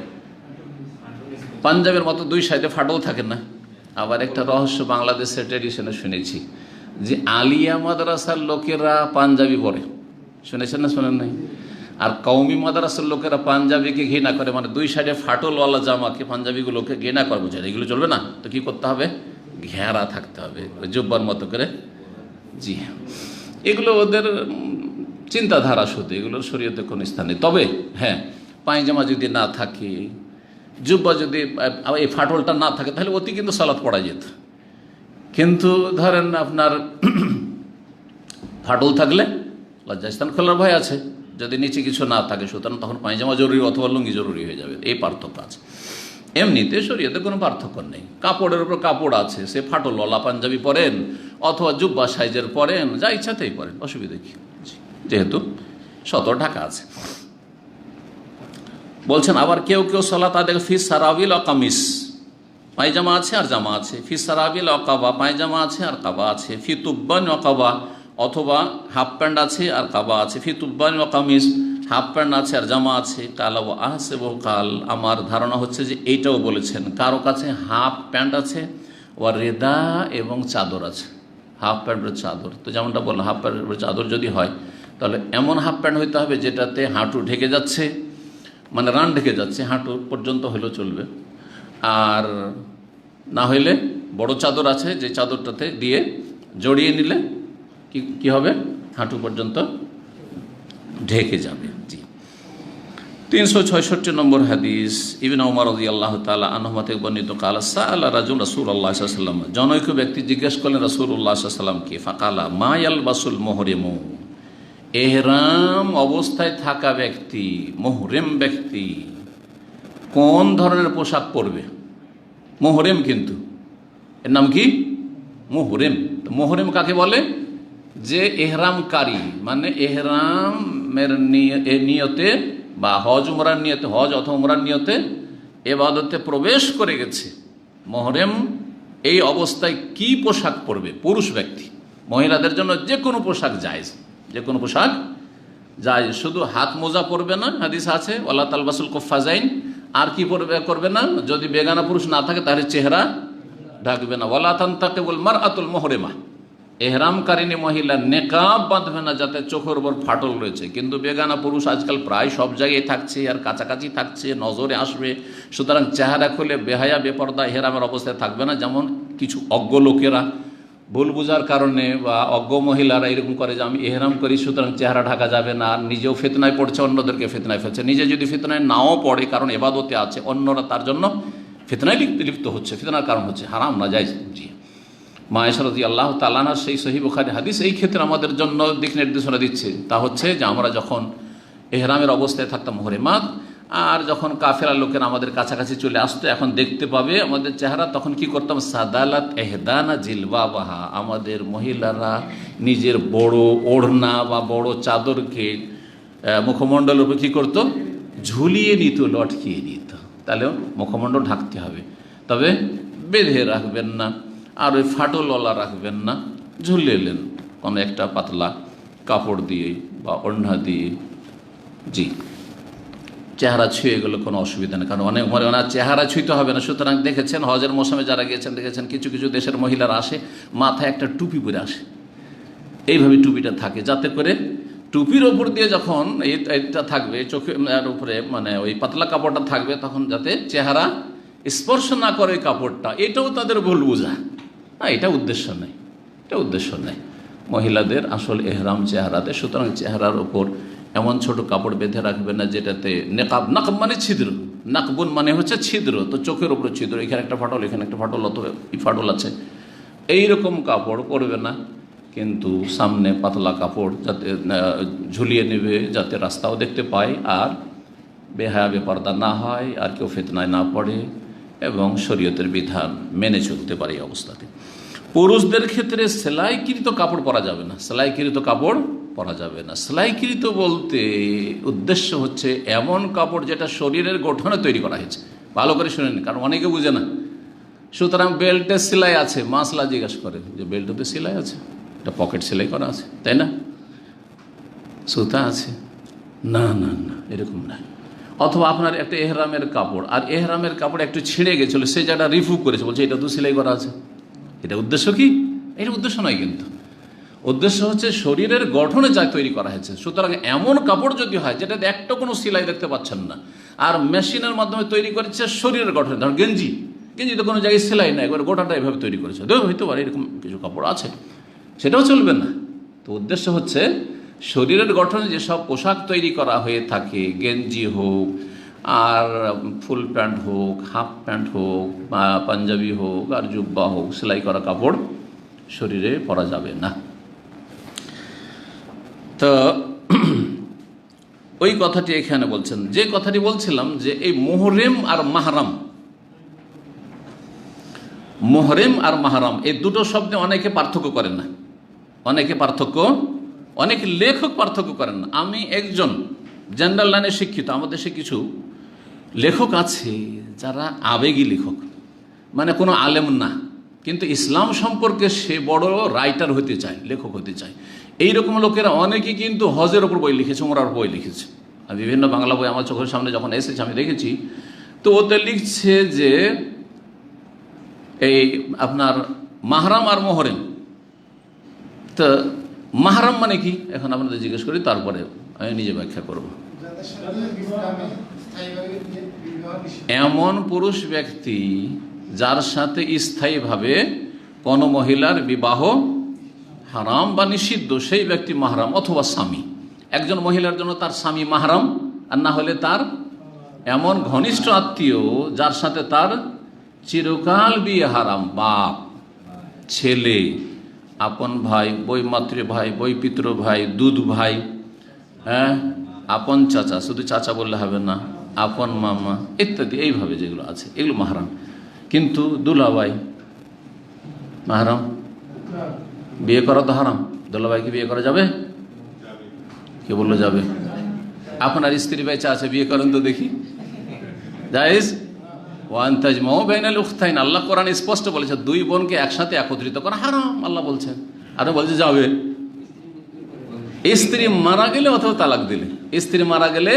পাঞ্জাবের মতো দুই সাইডে ফাটল থাকে না। আবার একটা রহস্য বাংলাদেশের ট্রেডিশনে শুনেছি যে আলিয়া মাদ্রাসার লোকেরা পাঞ্জাবি পরে, শুনেছেন না শোনেন নাই? আর কওমি মাদ্রাসার লোকেরা পাঞ্জাবিকে ঘৃণা করে, মানে দুই সাইডে ফাটলওয়ালা জামাকে পাঞ্জাবিগুলোকে ঘৃণা করে, বোঝায় এগুলো চলবে না, তো কি করতে হবে? ঘেরা থাকতে হবে জুব্বার মতো করে। জি হ্যাঁ, এগুলো ওদের চিন্তাধারা, শুধু এগুলোর শরীয়তে কোনো স্থান নেই। তবে হ্যাঁ, পায়জামা যদি না থাকে, জুব্বা যদি এই ফাটলটা না থাকে, তাহলে অতি কিন্তু সালাত পড়া যেত। কিন্তু ধরেন আপনার ফাটল থাকলে লজ্জাস্থান খোলার ভয় আছে, যদি নিচে কিছু না থাকে, সুতরাং তখন পায়জামা জরুরি অথবা লুঙ্গি জরুরি হয়ে যাবে, এই পার্থক্য আছে। এমনিতে শরীয়তে কোনো পার্থক্য নেই, কাপড়ের উপর কাপড় আছে, সে ফাটলওয়ালা পাঞ্জাবি পরেন অথবা জুব্বা সাইজের পরেন, যা ইচ্ছাতেই পরেন, অসুবিধা কি, যেহেতু সতর ঢাকা আছে। বলছেন আবার কেউ সালাত আদায় ফি সারাবিল ও কামিস, পায়জামা আছে আর জামা আছে। ফি সারাবিল ও কাবা, পায়জামা আছে আর কাবা আছে। ফি তুব্বান ও কাবা, অথবা হাফ প্যান্ট আছে আর কাবা আছে। ফি তুব্বান ও কামিজ, হাফ প্যান্ট আছে আর জামা আছে। কালা ও আহসেব কাল, আমার ধারণা হচ্ছে যে এইটাও বলেছেন, কারো কাছে হাফ প্যান্ট আছে ও রেদা এবং চাদর আছে, হাফ প্যান্টের চাদর। তো যেমনটা বললাম, হাফ প্যান্টের চাদর যদি হয় তাহলে এমন হাফ প্যান্ট হইতে হবে যেটাতে হাঁটু ঢেকে যাচ্ছে, মানে রান ঢেকে যাচ্ছে, হাঁটু পর্যন্ত হলেও চলবে। আর না হইলে বড় চাদর আছে, যে চাদরটাতে দিয়ে জড়িয়ে নিলে কি হবে? হাঁটু পর্যন্ত ঢেকে যাবে। জি, 366 নম্বর হাদিস, ইবনে ওমর রাদিয়াল্লাহু তাআলা আনহুমা থেকে বর্ণিত, কালা সাআলা রাজুল রাসূলুল্লাহ সাল্লাল্লাহু আলাইহি ওয়াসাল্লাম, জনৈক ব্যক্তি জিজ্ঞেস করলেন রাসূলুল্লাহ সাল্লাল্লাহু আলাইহি ওয়াসাল্লামকে, ফাকালা মা ইয়ালবাসুল মুহরিমু, এহরাম অবস্থায় থাকা ব্যক্তি, মুহরিম ব্যক্তি কোন ধরনের পোশাক পরবে? মুহরিম, কিন্তু এর নাম কি? মুহরিম। তো মুহরিম কাকে বলে? যে এহরামকারী, মানে এহরামের নিয়তে বা হজ উমরার নিয়তে, হজ অথবা উমরার নিয়তে এবাদতে প্রবেশ করে গেছে, মুহরিম এই অবস্থায় কি পোশাক পরবে? পুরুষ ব্যক্তি, মহিলাদের জন্য যে কোনো পোশাক জায়েজ, যে কোনো পোশাক জায়েজ, শুধু হাত মোজা পরবে না, হাদিস আছে ওয়ালা তালবাসুল কুফাজাইন। আর কি করবে না? যদি বেগানা পুরুষ না থাকে তাহলে চেহারা ঢাকবে না। ওয়ালা তানতাকিবুল মারআতুল মুহরিমা, এহরামকারিনী মহিলা নেকাব বাঁধবে না যাতে চোখের উপর ফাটল রয়েছে। কিন্তু বেগানা পুরুষ আজকাল প্রায় সব জায়গায় থাকছে আর কাছাকাছি থাকছে, নজরে আসবে, সুতরাং চেহারা খুলে বেহায়া বেপরদা এহরামের অবস্থায় থাকবে না। যেমন কিছু অজ্ঞ লোকেরা ভুল বুঝার কারণে বা অজ্ঞ মহিলারা এরকম করে যে আমি এহরাম করি সুতরাং চেহারা ঢাকা যাবে না, আর নিজেও ফিতনায় পড়ছে, অন্যদেরকে ফিতনায় ফেলছে। নিজে যদি ফিতনায় নাও পড়ে কারণ এবাদতে আছে, অন্যরা তার জন্য ফিতনায় লিপ্ত হচ্ছে, ফিতনার কারণ হচ্ছে, হারাম না যায়। জি, মা আয়েশা রাদিয়াল্লাহু তাআলা আনহার সেই সহিহ বুখারী হাদিস এই ক্ষেত্রে আমাদের জন্য দিক নির্দেশনা দিচ্ছে। তা হচ্ছে যে আমরা যখন এহরামের অবস্থায় থাকতাম মুহরিমাত, আর যখন কাফেরা লোকেরা আমাদের কাছাকাছি চলে আসতো, এখন দেখতে পাবে আমাদের চেহারা, তখন কি করতাম? সাদালাত এহদানা জিলবাবাহা, আমাদের মহিলারা নিজের বড় ওড়না বা বড় চাদরকে মুখমণ্ডলের উপর কী করতো? ঝুলিয়ে নিত, লটকিয়ে নিত। তাহলে মুখমণ্ডল ঢাকতে হবে, তবে বেঁধে রাখবেন না, আর ওই ফাটলওয়ালা রাখবেন না, ঝুলিয়েলেন কোনো একটা পাতলা কাপড় দিয়ে বা ওড়না দিয়ে। জি, চেহারা ছুঁয়ে গেলে কোনো অসুবিধা নেই, কারণ অনেক ওনার চেহারা ছুঁইতে হবে না। সুতরাং দেখেছেন হজের মৌসুমে যারা গিয়েছেন দেখেছেন কিছু কিছু দেশের মহিলারা আসে, মাথায় একটা টুপি পরে আসে, এইভাবে টুপিটা থাকে, যাতে করে টুপির ওপর দিয়ে যখন এইটা থাকবে চোখের উপরে, মানে ওই পাতলা কাপড়টা থাকবে, তখন যাতে চেহারা স্পর্শ না করে ওই কাপড়টা। এটাও তাদের ভুল বোঝা, না, এটা উদ্দেশ্য নেই, এটা উদ্দেশ্য নেই। মহিলাদের আসল এহরাম চেহারাতে, সুতরাং চেহারার ওপর এমন ছোট কাপড় বেঁধে রাখবে না যেটাতে নেকাব, নাকব মানে ছিদ্র, নাকবুন মানে হচ্ছে ছিদ্র, তো চোখের ওপরে ছিদ্র, এখানে একটা ফাটল, এখানে একটা ফাটল, অথবা ফাটল আছে, এইরকম কাপড় পরবে না। কিন্তু সামনে পাতলা কাপড় যাতে ঝুলিয়ে নেবে, যাতে রাস্তাও দেখতে পায়, আর বেহায়া বেপরদা না হয়, আর কেউ ফিতনায় না পড়ে, এবং শরীয়তের বিধান মেনে চলতে পারে এই অবস্থাতে। পুরুষদের ক্ষেত্রে সেলাইকৃত কাপড় পরা যাবে না, সেলাইকৃত কাপড় পরা যাবে না। সেলাইকৃত বলতে উদ্দেশ্য হচ্ছে এমন কাপড় যেটা শরীরের গঠনে তৈরি করা হয়েছে। ভালো করে শুনে নিন, কারণ অনেকে বুঝে না। সুতরাং বেল্টের সেলাই আছে, মাসলা জিজ্ঞাসা করে যে বেল্টতে সেলাই আছে, এটা পকেট সেলাই করা আছে, তাই না? সুতা আছে, না না না, এরকম না। অথবা আপনার একটা এহরামের কাপড়, আর এহরামের কাপড় একটু ছিঁড়ে গেছিলো, সে যেটা রিফু করেছে, বলছে এটা তো সেলাই করা আছে। এটা উদ্দেশ্য কি? এটা উদ্দেশ্য নয়, কিন্তু উদ্দেশ্য হচ্ছে শরীরের গঠনে যা তৈরি করা হয়েছে। সুতরাং এমন কাপড় যদি হয় যেটাতে একটা কোনো সেলাই দেখতে পাচ্ছেন না, আর মেশিনের মাধ্যমে তৈরি করেছে শরীরের গঠনে, ধর গেঞ্জি, গেঞ্জি তো কোনো জায়গায় সেলাই না, একবার গোটাটা এভাবে তৈরি করেছে, হয়তো পারে এরকম কিছু কাপড় আছে, সেটাও চলবে না। তো উদ্দেশ্য হচ্ছে শরীরের গঠনে যেসব পোশাক তৈরি করা হয়ে থাকে, গেঞ্জি হোক, আর ফুল প্যান্ট হোক, হাফ প্যান্ট হোক, বা পাঞ্জাবি হোক, আর জুব্বা হোক, সেলাই করা কাপড় শরীরে পরা যাবে না। তো ওই কথাটি এখানে বলছেন, যে কথাটি বলছিলাম যে এই মুহরিম আর মাহরাম, মুহরিম আর মাহরাম এই দুটো শব্দে অনেকে পার্থক্য করেন না, অনেক লেখক পার্থক্য করেন না। আমি একজন জেনারেল লাইনে শিক্ষিত, আমাদের দেশে কিছু লেখক আছে যারা আবেগী লেখক, মানে কোনো আলেম না, কিন্তু ইসলাম সম্পর্কে সে বড় রাইটার হতে চায়, লেখক হতে চায়। এইরকম লোকেরা অনেকেই কিন্তু হজের ওপর বই লিখেছে, ওমরার বই লিখেছে। আর বিভিন্ন বাংলা বই আমার চোখের সামনে যখন এসেছে আমি দেখেছি, তো ওতে লিখছে যে এই আপনার মাহরাম আর মুহরিম। তো মাহরাম মানে কি এখন আপনাদের জিজ্ঞেস করি, তারপরে আমি নিজে ব্যাখ্যা করব। এমন পুরুষ ব্যক্তি যার সাথে স্থায়ীভাবে কোনো মহিলার বিবাহ হারাম বা নিষিদ্ধ, সেই ব্যক্তি মাহরাম, অথবা স্বামী। একজন মহিলার জন্য তার স্বামী মাহরাম, আর না হলে তার এমন ঘনিষ্ঠ আত্মীয় যার সাথে তার চিরকাল বিয়ে হারাম, বাপ, ছেলে, আপন ভাই, বই মাতৃ ভাই, বই পিতৃ ভাই, দুধ ভাই, হ্যাঁ, আপন চাচা, শুধু চাচা বললে হবে না, আপন মামা ইত্যাদি, এইভাবে যেগুলো আছে এগুলো মাহরাম। কিন্তু দুলাভাই মাহরাম, বিয়ে করা তো হারাম। দুলাভাইকে বিয়ে করা যাবে? কে বললো যাবে? আপনার স্ত্রী বেঁচে আছে, বিয়ে করেন তো দেখি, জায়েজ? ওয়ান তাজমাউ বাইনাল উখতাইন, আল্লাহ কোরআন স্পষ্ট বলেছে দুই বোনকে একসাথে একত্রিত করা হারাম, আল্লাহ বলছেন। আর বলছে যাবে স্ত্রী মারা গেলে অথবা তালাক দিলে, স্ত্রী মারা গেলে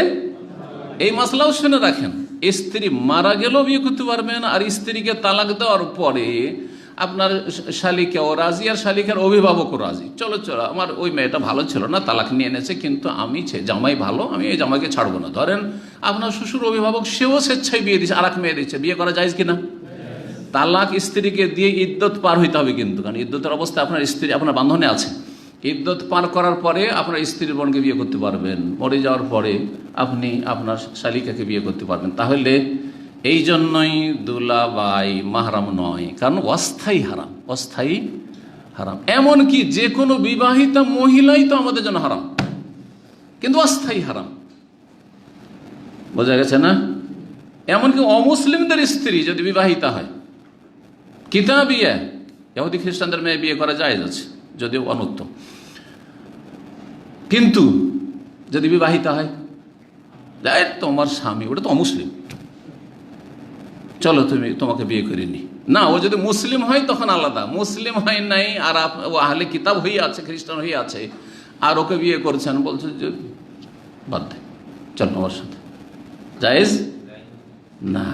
এই মাসলাও শুনে রাখেন, স্ত্রী মারা গেলেও বিয়ে করতে পারবেন, আর স্ত্রীকে তালাক দেওয়ার পরে আপনার শালিকাও রাজি আর শালিকার অভিভাবকও রাজি, চলো চলো আমার ওই মেয়েটা ভালো ছিল না, তালাক নিয়ে এনেছে, কিন্তু আমি জামাই ভালো, আমি এই জামাইকে ছাড়বো না। ধরেন আপনার শ্বশুর অভিভাবক, সেও স্বেচ্ছায় বিয়ে দিচ্ছে, আর এক মেয়ে দিচ্ছে, বিয়ে করা যায় কিনা? তালাক স্ত্রীকে দিয়ে ইদ্যত পার হইতে হবে কিন্তু, কারণ ইদ্যতের অবস্থা আপনার স্ত্রী আপনার বান্ধনে আছে। ইদ্যত পার করার পরে আপনার স্ত্রীর বোনকে বিয়ে করতে পারবেন, মরে যাওয়ার পরে আপনি আপনার শালিকাকে বিয়ে করতে পারবেন। তাহলে এই জন্যই দুলাভাই মাহরাম নয়, কারণ অস্থায়ী হারাম, অস্থায়ী হারাম। এমনকি যে কোনো বিবাহিতা মহিলাই তো আমাদের জন্য হারাম, কিন্তু অস্থায়ী হারাম, বোঝা গেছে না? এমনকি অমুসলিমদের স্ত্রী যদি বিবাহিতা হয়, কিতাবিয়া ইহুদি খ্রিস্টানদের মেয়ে বিয়ে করা জায়েজ আছে, যদিও অনুত্তম, কিন্তু যদি বিবাহিতা হয়, তোমার স্বামী ওটা তো অমুসলিম, চলো তোমাকে বিয়ে করিনি না, ও যদি মুসলিম হয় তখন আলাদা, মুসলিম হয় নাই আর ও আহলে কিতাব হয়ে আছে, খ্রিস্টান হয়ে আছে, আর ওকে বিয়ে করছেন, বলছে যে বাদ দে, চলো আমার সাথে, জায়েজ না।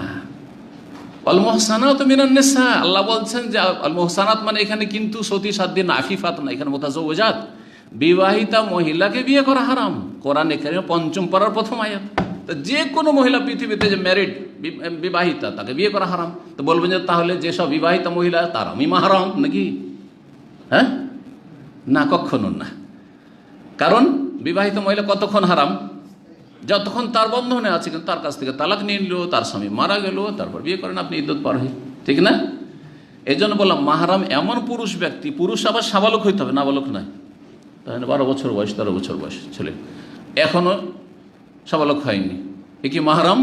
আল মুহসানাত মিনান নিসা, আল্লাহ বলছেন যে আল মুহসানাত মানে এখানে কিন্তু সতী সাধ্যী না, আফিফাত না, এখানে মুতাজাওয়াজাত, বিবাহিতা মহিলাকে বিয়ে করা হারাম। কোরআনে কারিমে ৫ম পারার প্রথম আয়াত। তো যে কোনো মহিলা পৃথিবীতে যে ম্যারিড বিবাহিতা, তাকে বিয়ে করা হারাম। তো বলবেন যে তাহলে যেসব বিবাহিতা মহিলা তার আমি মাহারাম নাকি? হ্যাঁ, না, কখনো না। কারণ বিবাহিত মহিলা কতক্ষণ হারাম? যতক্ষণ তার বন্ধনে আছে, কিন্তু তার কাছ থেকে তালাক নিয়ে নিল, তার স্বামী মারা গেল, তারপর বিয়ে করেন আপনি, ইদ্যত পার হয়ে, ঠিক না? এই জন্য বললাম মাহারাম এমন পুরুষ ব্যক্তি, পুরুষ আবার সাবালক হইতে হবে, নাবালক নয়। তাহলে 12 বছর বয়স, 13 বছর বয়স ছেলে এখনো সাবালক হয়নি, এ কি মাহারাম?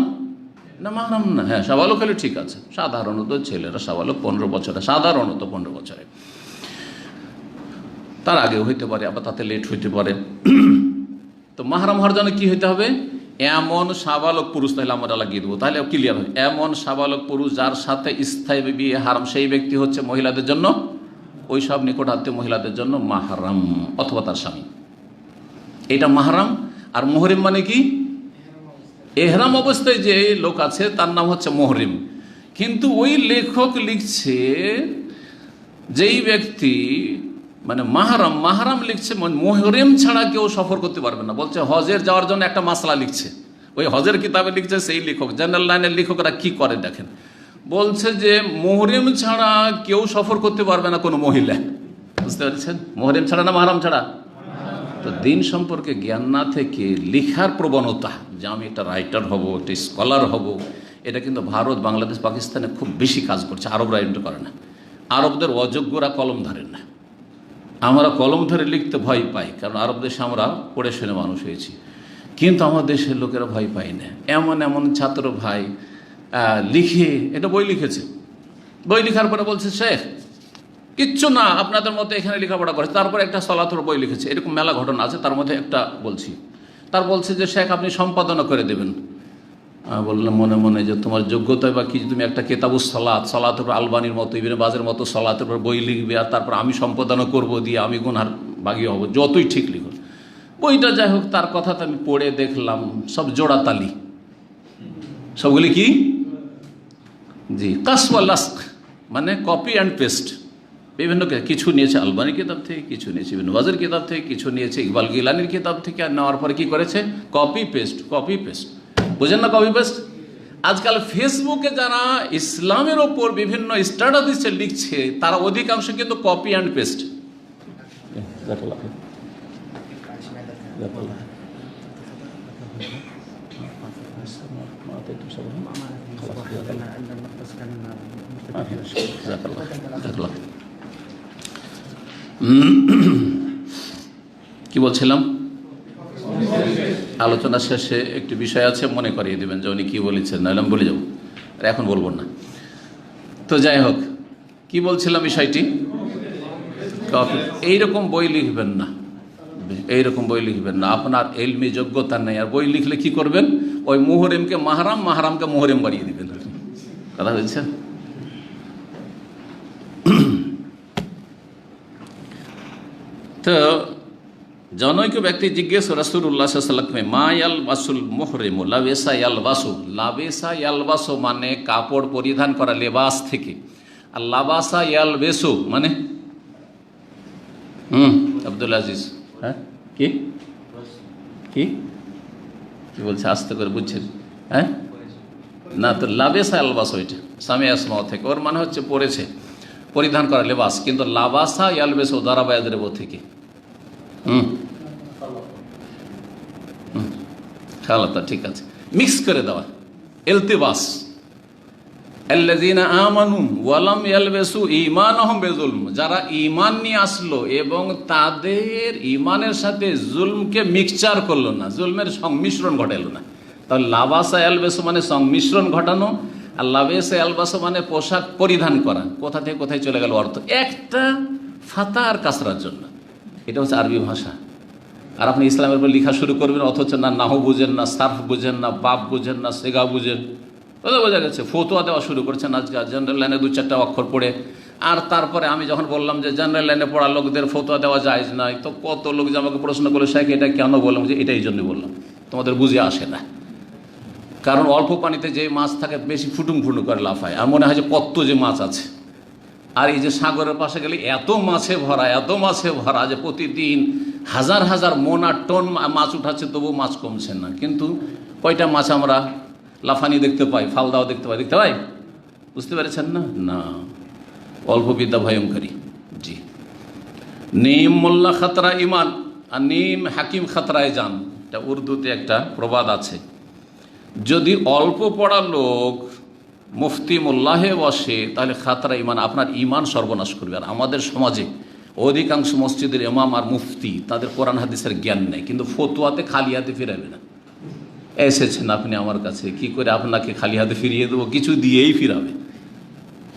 না, মাহারাম না। হ্যাঁ, সাবালক হলে ঠিক আছে, সাধারণত ছেলেরা সাবালক 15 বছরে, সাধারণত 15 বছরে, তার আগেও হইতে পারে, আবার তাতে লেট হইতে পারে। তো মাহরাম হওয়ার জন্য কি হইতে হবে? এমন সাবালক পুরুষ, তাহলে আমরা লাগিয়ে দেবো, তাহলে ক্লিয়ার হয়। এমন সাবালক পুরুষ যার সাথে স্থায়ী বিয়ে হারাম, সেই ব্যক্তি হচ্ছে মহিলাদের জন্য, ওই সব নিকটাত্মীয় মহিলাদের জন্য মাহরাম, অথবা তার স্বামী, এটা মাহরাম। আর মুহরিম মানে কি? এহরাম অবস্থায় যে লোক আছে তার নাম হচ্ছে মুহরিম। কিন্তু ওই লেখক লিখছে যেই ব্যক্তি মানে মাহরাম, মাহরাম লিখছে মুহরিম ছাড়া কেউ সফর করতে পারবে না। বলছে হজের যাওয়ার জন্য একটা মাসলা লিখছে, ওই হজের কিতাবে লিখছে সেই লেখক। জেনারেল লাইনের লেখকরা কি করে দেখেন, বলছে যে মুহরিম ছাড়া কেউ সফর করতে পারবে না কোনো মহিলা। বুঝতে পারছেন? মুহরিম ছাড়া না মাহরাম ছাড়া? তো দিন সম্পর্কে জ্ঞান না থেকে লেখার প্রবণতা যে আমি একটা রাইটার হব, একটা স্কলার হব, এটা কিন্তু ভারত, বাংলাদেশ, পাকিস্তানে খুব বেশি কাজ করছে। আরবরা এটা করে না। আরবদের অযোগ্যরা কলম ধরেন না, আমরা কলম ধরে লিখতে ভয় পাই, কারণ আরব দেশে আমরা পড়ে শুনে মানুষ হয়েছি। কিন্তু আমার দেশের লোকেরা ভয় পায় না। এমন এমন ছাত্র ভাই লিখে, এটা বই লিখেছে, বই লেখার পরে বলছে শেখ কিচ্ছু না, আপনাদের মতো এখানে লেখাপড়া করেছে, তারপরে একটা সলাতের বই লিখেছে। এরকম মেলা ঘটনা আছে, তার মধ্যে একটা বলছি। তার বলছে যে শেখ আপনি সম্পাদনা করে দেবেন। বললাম মনে মনে যে তোমার যোগ্যতা বা কি, তুমি একটা কেতাবুস সলাতের উপর আলবানির মতো, ইবনে বাজের মতো সলাতের উপর বই লিখবে, আর তারপর আমি সম্পাদনা করব, দিয়ে আমি গুনহার ভাগী হব, যতই ঠিক লিখো। বইটা যাই হোক, তার কথাটা আমি পড়ে দেখলাম সব জোড়াতালি, সবগুলি কি জি কাসওয়ালাস্ক, মানে কপি অ্যান্ড পেস্ট। বিভিন্ন কিছু নিয়েছে আলবানি কিতাব থেকে, কিছু নিয়েছে ইবনে বাজের কিতাব থেকে, কিছু নিয়েছে ইকবাল গিলানির কিতাব থেকে, আর নেওয়ার পরে কি করেছে? Copy paste, copy paste. বুঝেন না কপি পেস্ট? আজকাল ফেসবুকে যারা ইসলামের ওপর বিভিন্ন স্ট্যাটাস লিখছে, তারা অধিকাংশ কিন্তু কপি অ্যান্ড পেস্ট। কি বলছিলাম? আলোচনা শেষে একটি বিষয় আছে, মনে করিয়ে দেবেন যে উনি কি বলেছেন, নাহলে আমি বলে যাব, এখন বলবো না। তো যাই হোক, কি বলছিলাম বিষয়টি? এইরকম বই লিখবেন না এইরকম বই লিখবেন না, আপনার এলমি যোগ্যতা নেই। আর বই লিখলে কি করবেন, ওই মুহরিমকে মাহরাম, মাহরামকে মুহরিম বানিয়ে দিবেন। কথা বলছেন? তো জনৈক ব্যক্তি জিজ্ঞেস রাসূলুল্লাহ সাল্লাল্লাহু আলাইহি ওয়াসাল্লাম, মা ইয়ালবাসুল মুহরিমু লাবেসা ইয়ালবাসু। লাবেসা ইয়ালবাসু মানে কাপড় পরিধান করা, লেবাস থেকে। আর লাবাসা ইয়ালবেসু মানে আব্দুল আজিজ, হ্যাঁ কি কি কি বলছে, আস্তে করে বুঝছেন? হ্যাঁ না, তো লাবেসা ইয়ালবাসু এটা সামি আসমাও থেকে, ওর মানে হচ্ছে পরেছে, পরিধান করা লেবাস। কিন্তু লাবাসা ইয়ালবেসু দারাবা ইয়াদরিবু থেকে খালাতা, ঠিক আছে, মিক্স করে দেওয়া। ইলতিবাস, আল্লাযীনা আমানু ওয়া লাম ইয়ালবিসু ঈমানাহুম বিযুলম, যারা ঈমান নিয়ে আসলো এবং তাদের ঈমানের সাথে জুলমকে মিক্সচার করলো না, জুলমের সংমিশ্রণ ঘটালো না। তাহলে লাবাসা ইয়ালবিসু মানে সংমিশ্রণ ঘটানো, আর লাবেসা ইয়ালবাসু মানে পোশাক পরিধান করা। কোথা থেকে কোথায় চলে গেল অর্থ, একটা ফাতা আর কাসরার জন্য। এটা হচ্ছে আরবি ভাষা। আর আপনি ইসলামের উপর লেখা শুরু করবেন, অথচ না নাহু বুঝেন, না সার্ফ বুঝেন, না বাপ বুঝেন, না সেগা বুঝেন। ওটা বোঝা গেছে। ফতোয়া দেওয়া শুরু করছেন আজকাল জেনারেল লাইনে 2-4টা অক্ষর পড়ে। আর তারপরে আমি যখন বললাম যে জেনারেল লাইনে পড়া লোকদের ফতোয়া দেওয়া জায়েজ নাই, তো কত লোক যে আমাকে প্রশ্ন করলো, শেখ এটা কেন বললাম, যে এটা এই জন্যই বললাম, তোমাদের বুঝে আসে না। কারণ অল্প পানিতে যে মাছ থাকে বেশি ফুটুং ফুটুং করে লাফায়, আর মনে হয় যে কত যে মাছ আছে। আর এই যে সাগরের পাশে গেলে এত মাছে ভরা, এত মাছে ভরা যে প্রতিদিন হাজার হাজার মন আর টন মাছ উঠাচ্ছে, তবু মাছ কমছে না। কিন্তু কয়টা মাছ আমরা লাফানি দেখতে পাই, ফালদাও দেখতে পাই? বুঝতে পেরেছেন না? না, অল্প বিদ্যা ভয়ঙ্করী। জি, নিম মোল্লা খাতরা ইমান, আর নিম হাকিম খাতরায় যান, এটা উর্দুতে একটা প্রবাদ আছে। যদি অল্প পড়া লোক মুফতি মোল্লাহে বসে, তাহলে খাতরা ইমান, আপনার ইমান সর্বনাশ করবে। আর আমাদের সমাজে অধিকাংশ মসজিদের ইমাম আর মুফতি, তাদের কোরআন হাদিসের জ্ঞান নেই, কিন্তু ফতোয়াতে খালি হাতে ফিরাবে না। এসেছেন আপনি আমার কাছে, কি করে আপনাকে খালি হাতে ফিরিয়ে দেবো? কিছু দিয়েই ফিরাবে,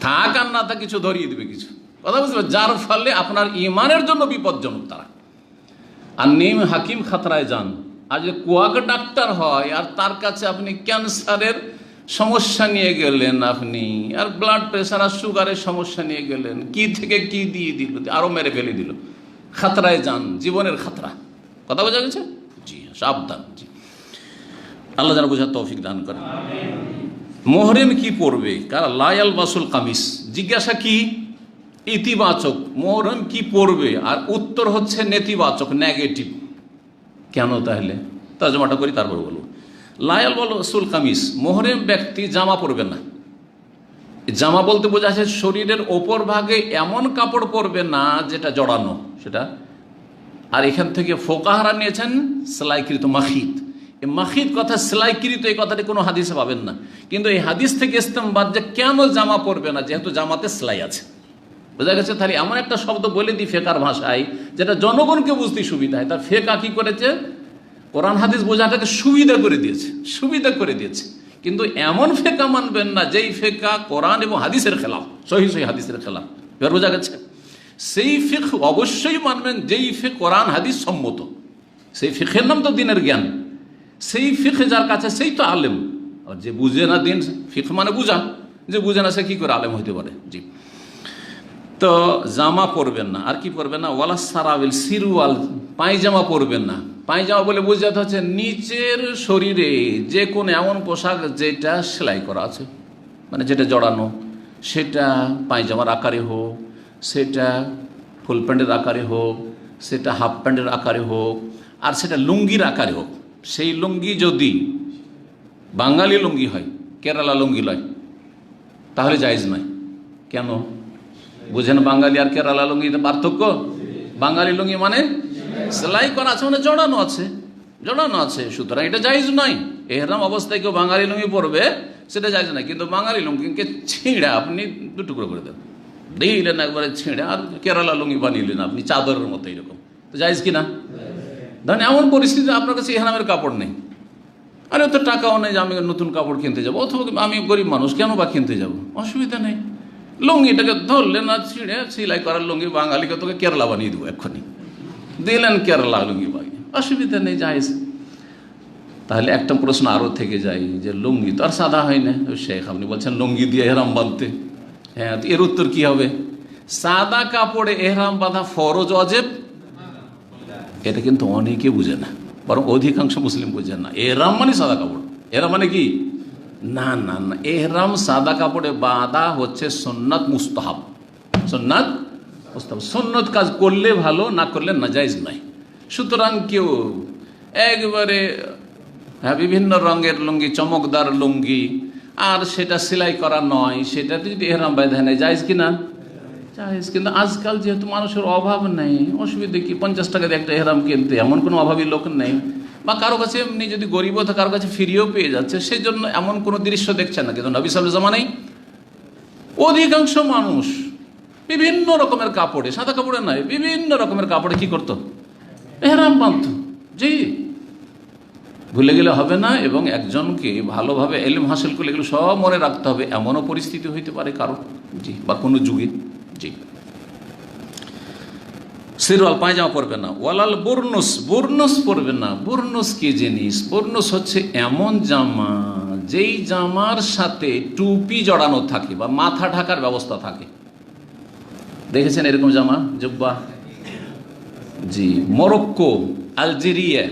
থাক আর না থাক কিছু ধরিয়ে দেবে কিছু। কথা বুঝতে, যার ফলে আপনার ইমানের জন্য বিপজ্জনক তারা। আর নিম হাকিম খাতরায় যান। আর যে কুয়াক ডাক্তার হয়, আর তার কাছে আপনি ক্যান্সারের সমস্যা নিয়ে গেলেন, আপনি আর ব্লাড প্রেশার আর সুগারের সমস্যা নিয়ে গেলেন, কি থেকে কি দিয়ে দিল, আরো মেরে ফেলে দিল। খাতরায় যান, জীবনের খাতরা। কথা বোঝা গেছে? জি, সাবধান। জি, আল্লাহ যেন বোঝার তৌফিক দান করেন। মুহরিম কি পরবে? কারণ লা ইয়ালবাসুল কামিস, জিজ্ঞাসা কি ইতিবাচক, মুহরিম কি পরবে? আর উত্তর হচ্ছে নেতিবাচক, নেগেটিভ। কেন তাহলে? তর্জমাটা করি, তারপর বলবো। লা ইয়ালবাসুল কামিস, মুহরিম ব্যক্তি জামা পরবে না। জামা বলতে বোঝা যাচ্ছে শরীরের ওপর ভাগে এমন কাপড় পরবে না যেটা জড়ানো, সেটা। আর এখান থেকে ফোকাহারা নিয়েছেন সেলাইকৃত মাখিত। এই মাখিত কথা, সেলাইকৃত, এই কথাটি কোনো হাদিসে পাবেন না। কিন্তু এই হাদিস থেকে ইস্তেমবাদ যে কেন জামা পরবে না, যেহেতু জামাতে সেলাই আছে। বোঝা গেছে? তাহলে এমন একটা শব্দ বলে দিই ফেকার ভাষায়, যেটা জনগণকে বুঝতে সুবিধা হয়। তার ফেকা কি করেছে, কোরআন হাদিস বোঝাটাকে সুবিধা করে দিয়েছে। কিন্তু এমন ফেকা মানবেন না যেই ফেকা কোরআন এবং হাদিসের খেলাফ, সহি হাদিসের খেলাফ। এবার বোঝা গেছে? সেই ফিক অবশ্যই মানবেন যেই ফিক কোরআন হাদিস সম্মত। সেই ফিকের নাম তো দিনের জ্ঞান। সেই ফিকে যার কাছে সেই তো আলেম। আর যে বুঝে না দিন, ফিক মানে বুঝা, যে বুঝে না সে কি করে আলেম হইতে পারে? জি, তো জামা পরবেন না। আর কি পরবেন না? ওয়ালা সারাবিল, সিরওয়াল, পায়জামা পরবেন না। পায়জামা বলে বোঝাতে হচ্ছে নিচের শরীরে যে কোনো এমন পোশাক যেটা সেলাই করা আছে, মানে যেটা জড়ানো, সেটা পায়জামার আকারে হোক, সেটা ফুল প্যান্টের আকারে হোক, সেটা হাফ প্যান্টের আকারে হোক, আর সেটা লুঙ্গির আকারে হোক। সেই লুঙ্গি যদি বাঙালি লুঙ্গি হয়, কেরালা লুঙ্গি নয়, তাহলে জায়েজ নয়। কেন বুঝেন? বাঙালি আর কেরালা লুঙ্গিতে পার্থক্য। বাঙালি লুঙ্গি মানে সেলাই করা আছে, মানে জড়ানো আছে, সুতরাং এটা জায়েজ নয়। এহরাম অবস্থায় কেউ বাঙালি লুঙ্গি পরবে, সেটা জায়েজ নয়। কিন্তু বাঙালি লুঙ্গিকে ছিঁড়ে আপনি দুটুকরো করে দেন, দিলেন একবারে ছিঁড়ে, আর কেরালা লুঙ্গি বানিয়ে আপনি চাদরের মতো, এরকম তো জায়েজ কিনা? ধরেন এমন পরিস্থিতি আপনার কাছে এহরামের কাপড় নেই, আরে তো টাকাও নেই যে আমি নতুন কাপড় কিনতে যাবো, অথবা আমি গরিব মানুষ, কেন বা কিনতে যাবো? অসুবিধা নেই, লুঙ্গিটাকে ধরলেন আর ছিঁড়ে সেলাই করার লুঙ্গি, বাঙালিকে তোকে কেরালা বানিয়ে দেবো এক্ষুনি, দিলেন কেরালা লুঙ্গি বাগি, অসুবিধা নেই, জায়েজ। তাহলে একটা প্রশ্ন আরও থেকে যায় যে লুঙ্গি তো আর সাদা হয় না, শেখ আপনি বলছেন লুঙ্গি দিয়ে এহরাম বাঁধতে। হ্যাঁ, তো এর উত্তর কি হবে? সাদা কাপড়ে এহরাম বাঁধা ফরজ অজেব, এটা কিন্তু অনেকে বুঝে না, বরং অধিকাংশ মুসলিম বুঝে না। এহরাম মানে সাদা কাপড়, এহরাম মানে কি? না না না, এহরাম সাদা কাপড়ে বাঁধা হচ্ছে সুন্নাত মুস্তাহাব, সুন্নাত মুস্তাহাব। সুন্নত কাজ করলে ভালো, না করলে নাজায়েজ নাই। সুতরাং কেউ একবারে বিভিন্ন রঙের লুঙ্গি, চমকদার লুঙ্গি, আর সেটা সেলাই করা নয়, সেটাতে যদি এহরাম বাঁধা নেয় জায়েজ কিনা? জায়েজ। কিন্তু আজকাল যেহেতু মানুষের অভাব নেই, অসুবিধা কি? 50 টাকা দিয়ে একটা এহরাম কিনতে এমন কোনো অভাবী লোক নেই, বা কারো কাছে এমনি যদি গরিবও থাকে কারো কাছে ফ্রিও পেয়ে যাচ্ছে, সেই জন্য এমন কোনো দৃশ্য দেখছে না। কিন্তু নবী সাল্লাল্লাহু আলাইহি জামানায় অধিকাংশ মানুষ বিভিন্ন রকমের কাপড়ে, সাদা কাপড়ে নয়, বিভিন্ন রকমের কাপড়ে কি করতো? এহরাম বাঁধত। জি, ভুলে গেলে হবে না। এবং একজনকে ভালোভাবে ইলম হাসিল করলে এগুলো সব মনে রাখতে হবে, এমনও পরিস্থিতি হইতে পারে কারো, জি, বা কোনো যুগে। জি, সিরওয়াল পায়জামা পরবে না। ওয়ালাল বুরনুস, বুরনুস পরবে না। বুরনুস কি জিনিস? বুরনুস হচ্ছে এমন জামা যেই জামার সাথে টুপি জড়ানো থাকে বা মাথা ঢাকার ব্যবস্থা থাকে। দেখেছেন এরকম জামা, জুব্বা? জি, মরক্কো, আলজেরিয়া,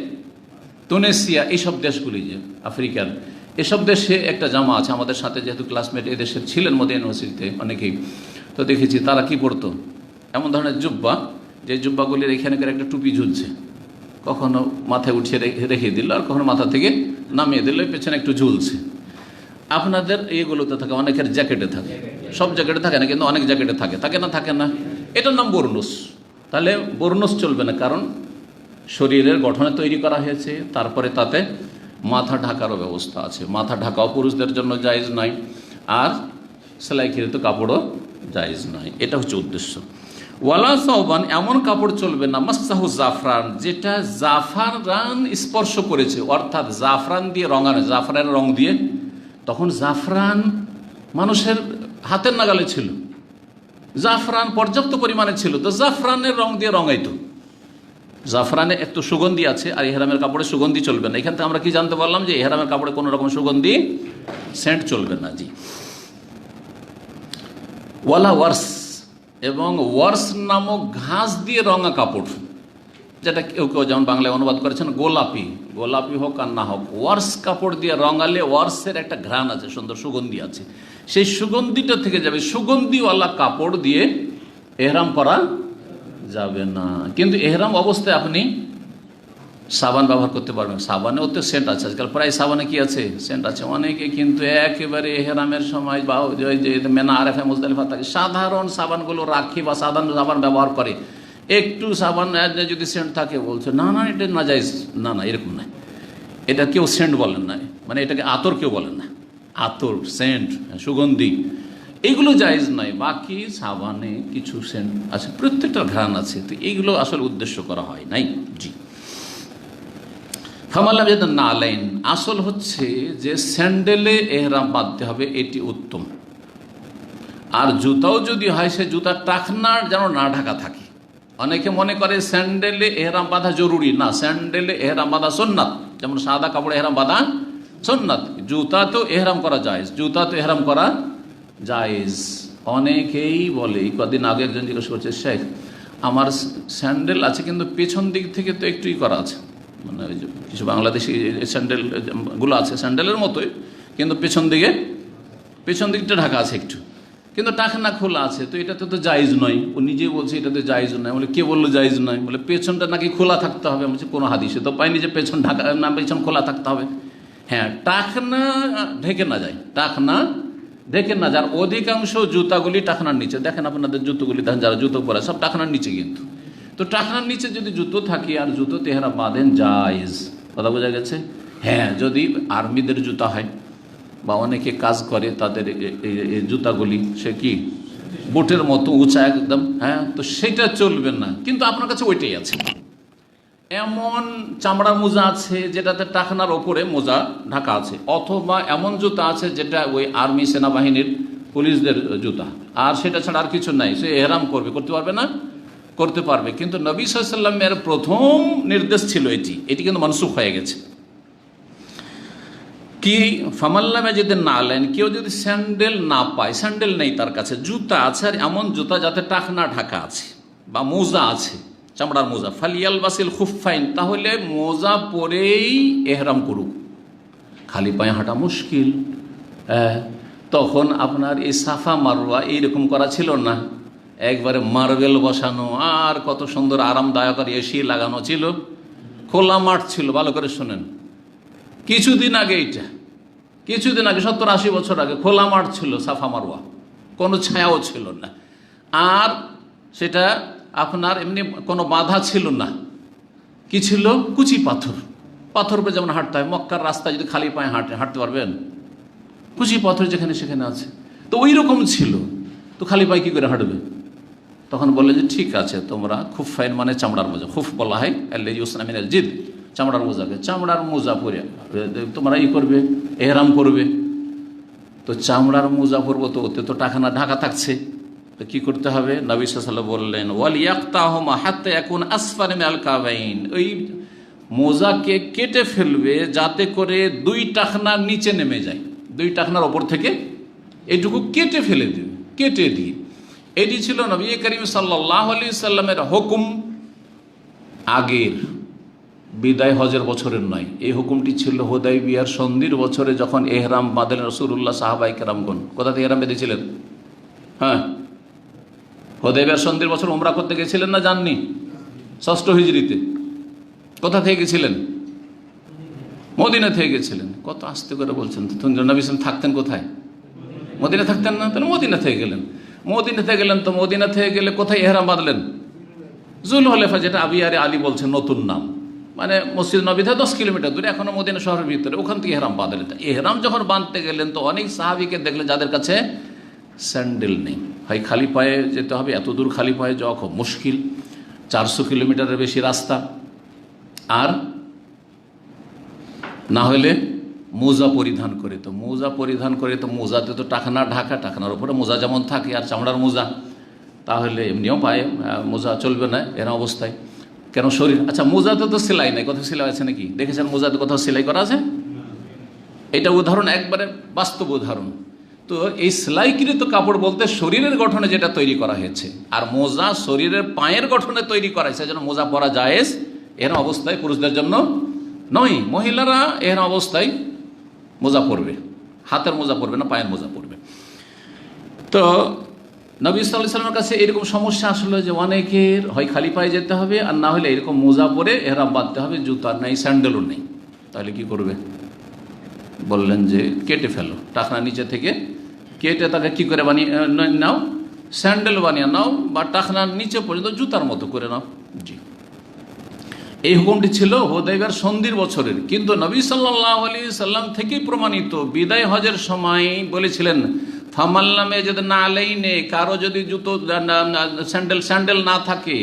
তুনেসিয়া, এইসব দেশগুলি, যে আফ্রিকার এসব দেশে একটা জামা আছে। আমাদের সাথে যেহেতু ক্লাসমেট এদেশের ছিলেন মদিনা ইউনিভার্সিটিতে অনেকেই, তো দেখেছি তারা কি পরতো, এমন ধরনের জুব্বা, যে জুব্বাগুলির এখানকার একটা টুপি ঝুলছে, কখনো মাথায় উঠিয়ে রেখে দিল, আর কখনো মাথা থেকে নামিয়ে দিল, পেছনে একটু ঝুলছে। আপনাদের এইগুলোতে থাকে, অনেকের জ্যাকেটে থাকে, সব জ্যাকেটে থাকে না, কিন্তু অনেক জ্যাকেটে থাকে, থাকে না? থাকে না। এটার নাম বুরনুস। তাহলে বুরনুস চলবে না, কারণ শরীরের গঠনে তৈরি করা হয়েছে, তারপরে তাতে মাথা ঢাকারও ব্যবস্থা আছে। মাথা ঢাকাও পুরুষদের জন্য জায়েজ নয়, আর সেলাইকৃত কাপড়ও জায়েজ নয়। এটা হচ্ছে উদ্দেশ্য। ওয়ালা সাওবান, এমন কাপড় চলবে না মাসসাহু জাফরান, যেটা জাফরান স্পর্শ করেছে, অর্থাৎ জাফরান দিয়ে রঙানো, জাফরানের রং দিয়ে। তখন জাফরান মানুষের হাতের নাগালে ছিল, জাফরান পর্যাপ্ত পরিমাণে ছিল, তো জাফরানের রং দিয়ে রঙাইতো। জাফরানে একটু সুগন্ধি আছে, আর ইহরামের কাপড়ে সুগন্ধি চলবে না। এখান থেকে আমরা কি জানতে পারলাম? যে ইহরামের কাপড়ে কোনো রকম সুগন্ধি, সেন্ট চলবে না। জি, ওয়ালা ওয়ার্স, এবং ওয়ার্স নামক ঘাস দিয়ে রঙা কাপড়, যেটা কেউ কেউ যেমন বাংলায় অনুবাদ করেছেন গোলাপি, গোলাপি হোক আর না হোক, ওয়ার্স কাপড় দিয়ে রঙালে ওয়ার্সের একটা ঘ্রাণ আছে, সুন্দর সুগন্ধি আছে, সেই সুগন্ধিটা থেকে যাবে। সুগন্ধিওয়ালা কাপড় দিয়ে এহরাম করা যাবে না। কিন্তু এহরাম অবস্থায় আপনি সাবান ব্যবহার করতে পারবেন। সাবানে ওতে সেন্ট আছে, আজকাল প্রায় সাবানে কি আছে? সেন্ট আছে। অনেকে কিন্তু একেবারে এহরামের সময় বা যে মেনা আরেফা মুজদালিফা থাকে, সাধারণ সাবানগুলো রাখি বা সাধারণ সাবান ব্যবহার করে, একটু সাবান যদি সেন্ট থাকে বলছে না না এটা নাজায়েজ। না না, এরকম নয়। এটা কেউ সেন্ট বলেন না, মানে এটাকে আতর কেউ বলেন না। আতর, সেন্ট, সুগন্ধি, এইগুলো জায়েজ নয়। বাকি সাবানে কিছু সেন্ট আছে, প্রত্যেকটার ঘ্রাণ আছে, তো এইগুলো আসলে উদ্দেশ্য করা হয় নাই। জি, ফামাল্লাম যেটা না আলাইন, আসল হচ্ছে যে স্যান্ডেলে এহরাম বাঁধতে হবে, এটি উত্তম। আর জুতাও যদি হয়, সে জুতার টাকনা যেন না ঢাকা থাকে। অনেকে মনে করে স্যান্ডেলে এহরাম বাঁধা জরুরি না, স্যান্ডেলে এহরাম বাঁধা সুন্নাত, যেমন সাদা কাপড়ে এহরাম বাঁধা সুন্নাত। জুতাতেও এহরাম করা জায়েজ, জুতাতে এহরাম করা জায়েজ। অনেকেই বলে, কদিন আগে একজন জিজ্ঞেস করছে, শেখ আমার স্যান্ডেল আছে কিন্তু পেছন দিক থেকে তো একটুই করা আছে, মানে ওই যে কিছু বাংলাদেশি স্যান্ডেলগুলো আছে স্যান্ডেলের মতোই, কিন্তু পেছন দিকটা ঢাকা আছে একটু, কিন্তু টাকনা খোলা আছে, তো এটা তো জায়েজ নয়। ও নিজেই বলছে এটা তো জায়েজ নয়। বলে কে বললো জায়েজ নয়? বলে পেছনটা নাকি খোলা থাকতে হবে। বলছে কোনো হাদিসে তো পাইনি যে পেছন ঢাকা না, পেছন খোলা থাকতে হবে। হ্যাঁ, টাকনা ঢেকে না যায়, টাকনা ঢেকে না যায়। অধিকাংশ জুতাগুলি টাকনার নিচে, দেখেন আপনাদের জুতোগুলি দেখেন, যারা জুতো পরে সব টাকনার নিচে, কিন্তু তো টাকনার নিচে যদি জুতো থাকে আর জুতো তেহরা বাঁধেন, জায়েজ। কথা বোঝা গেছে? হ্যাঁ, যদি আর্মিদের জুতা হয় বা অনেকে কাজ করে তাদের এই জুতাগুলি, সে কি বুটের মতো উঁচা একদম, হ্যাঁ, তো সেটা চলবে না। কিন্তু আপনার কাছে ওইটাই আছে। এমন চামড়ার মোজা আছে যেটাতে টাকনার ওপরে মোজা ঢাকা আছে, অথবা এমন জুতা আছে যেটা ওই আর্মি সেনাবাহিনীর পুলিশদের জুতা, আর সেটা ছাড়া আর কিছু নাই, সে এহরাম করতে পারবে না? করতে পারবে। কিন্তু নবী সাল্লাল্লাহু আলাইহি ওয়াসাল্লামের প্রথম নির্দেশ ছিল এটি কিন্তু মনসুখ হয়ে গেছে। কি ফামাল্লামে যদি না লেন, কেউ যদি স্যান্ডেল না পায়, স্যান্ডেল নেই তার কাছে, জুতা আছে আর এমন জুতা যাতে টাকনা ঢাকা আছে বা মোজা আছে, চামড়ার মোজা, ফালিয়াল বাসিল খুফাইন, তাহলে মোজা পরেই এহরাম করুক। খালি পায়ে হাঁটা মুশকিল। তখন আপনার এই সাফা মারওয়া এইরকম করা ছিল না, একবারে মার্বেল বসানো আর কত সুন্দর আরামদায়ক আর এসি লাগানো ছিল, খোলা মাঠ ছিল। ভালো করে শোনেন, কিছুদিন আগে 70-80 বছর আগে খোলা মাঠ ছিল সাফা মারওয়া, কোনো ছায়াও ছিল না, আর সেটা আপনার এমনি কোনো বাধা ছিল না। কি ছিল? কুচি পাথর, পাথর উপরে যেমন হাঁটতে হয়। মক্কার রাস্তা যদি খালি পায়ে হাঁটতে পারবেন? কুচি পাথর যেখানে সেখানে আছে, তো ওই রকম ছিল, তো খালি পায়ে কী করে হাঁটবে? তখন বললেন যে ঠিক আছে, তোমরা খুফাইন মানে চামড়ার মোজা, খুফ বলা হয় আল্লাযী ইউসনা মিনাল জিদ, চামড়ার মোজাকে, চামড়ার মোজা পরে তোমরা করবে, এহরাম করবে। তো চামড়ার মোজা পরবো, তো ওতে তো টাকানা ঢাকা থাকছে, তো কী করতে হবে? নবী সাল্লাল্লাহু আলাইহি ওয়াসাল্লাম বললেন ওয়াল ইয়াকতাহুমা হাত্তা ইয়াকুন আসফালা মিনাল কাবাইন, ওই মোজাকে কেটে ফেলবে যাতে করে 2 টাকনা নিচে নেমে যায়, 2 টাকনার ওপর থেকে এইটুকু কেটে ফেলে দেবে, কেটে দিয়ে। এটি ছিল নবী করিম সাল্লাল্লাহু আলাইহি সাল্লামের হুকুম, আগের বিদায় হজের বছরের নয়। এই হুকুমটি ছিল হুদায়বিয়ার সন্ধির বছরে, যখন এহরাম বাঁধলেন রাসূলুল্লাহ, সাহাবায়ে কেরামগণ কোথা থেকে এহরাম বেঁধেছিলেন? হ্যাঁ, হুদায়বিয়ার সন্ধির বছর উমরা করতে গেছিলেন না যাননি? 6ষ্ঠ হিজরিতে। কোথা থেকে গেছিলেন? মদিনা থেকে গেছিলেন। কত আস্তে করে বলছেন, নবী সাল্লাল্লাহু থাকতেন কোথায়? মদিনা থাকতেন না? তাহলে মদিনা থেকে গেলেন। মদিনা থেকে গেলেন, তো মদিনা থেকে গেলে কোথায় এহরাম বাঁধলেন? জুলহুলাইফা, যেটা আবিয়ারে আলী বলছেন নতুন নাম, মানে মসজিদ নবী থেকে 10 কিলোমিটার দূরে, এখনো মদিনা শহরের ভিতরে, ওখান থেকে এহরাম বাঁধলেন। এহরাম যখন বাঁধতে গেলেন, তো অনেক সাহাবীকে দেখলেন যাদের কাছে স্যান্ডেল নেই। হয় খালি পায়ে যেতে হবে, এত দূর খালি পায়ে যাওয়া খুব মুশকিল, 400 কিলোমিটারের বেশি রাস্তা, আর না হলে মোজা পরিধান করে। তো মোজা পরিধান করে, তো মোজাতে তো টাকনা ঢাকা, টাকনার উপরে মোজা যেমন থাকে, আর চামড়ার মোজা, তাহলে এমনিও পায়ে মোজা চলবে না এর অবস্থায়। কেন? শরীর, আচ্ছা মোজাতে তো সেলাই নেই, কোথাও সেলাই আছে নাকি? দেখেছেন মোজাতে কোথাও সেলাই করা আছে? এটা উদাহরণ, একবারে বাস্তব উদাহরণ। তো এই সেলাইকৃত কাপড় বলতে শরীরের গঠনে যেটা তৈরি করা হয়েছে, আর মোজা শরীরের পায়ের গঠনে তৈরি করা হয়েছে, যেন মোজা পরা জায়েজ এর অবস্থায়, পুরুষদের জন্য নয়। মহিলারা এর অবস্থায় মোজা পরবে, হাতের মোজা পরবে না, পায়ের মোজা পরবে। তো নবী সাল্লাল্লাহু আলাইহি ওয়াসাল্লামের কাছে এরকম সমস্যা আসলো যে অনেকের হয় খালি পায়ে যেতে হবে, আর না হলে এরকম মোজা পরে এহরাম বাঁধতে হবে, জুতা নেই, স্যান্ডেলও নেই, তাহলে কি করবে? বললেন যে কেটে ফেলো, টাকনা নিচে থেকে কেটে তাকে কি করে বানিয়ে নাও, স্যান্ডেল বানিয়ে নাও, বা টাকনার নিচে পর্যন্ত জুতার মতো করে নাও। জি, এই হুকুমটি ছিল হুদায়বিয়ার সন্ধির বছরের, কিন্তু নবী সাল্লাল্লাহু আলাইহি সাল্লাম থেকেই প্রমাণিত। বিদায় হজের সময় বলেছিলেন ফামাল্লামে যদি না আলাইনে, কারো যদি জুতো স্যান্ডেল না থাকে,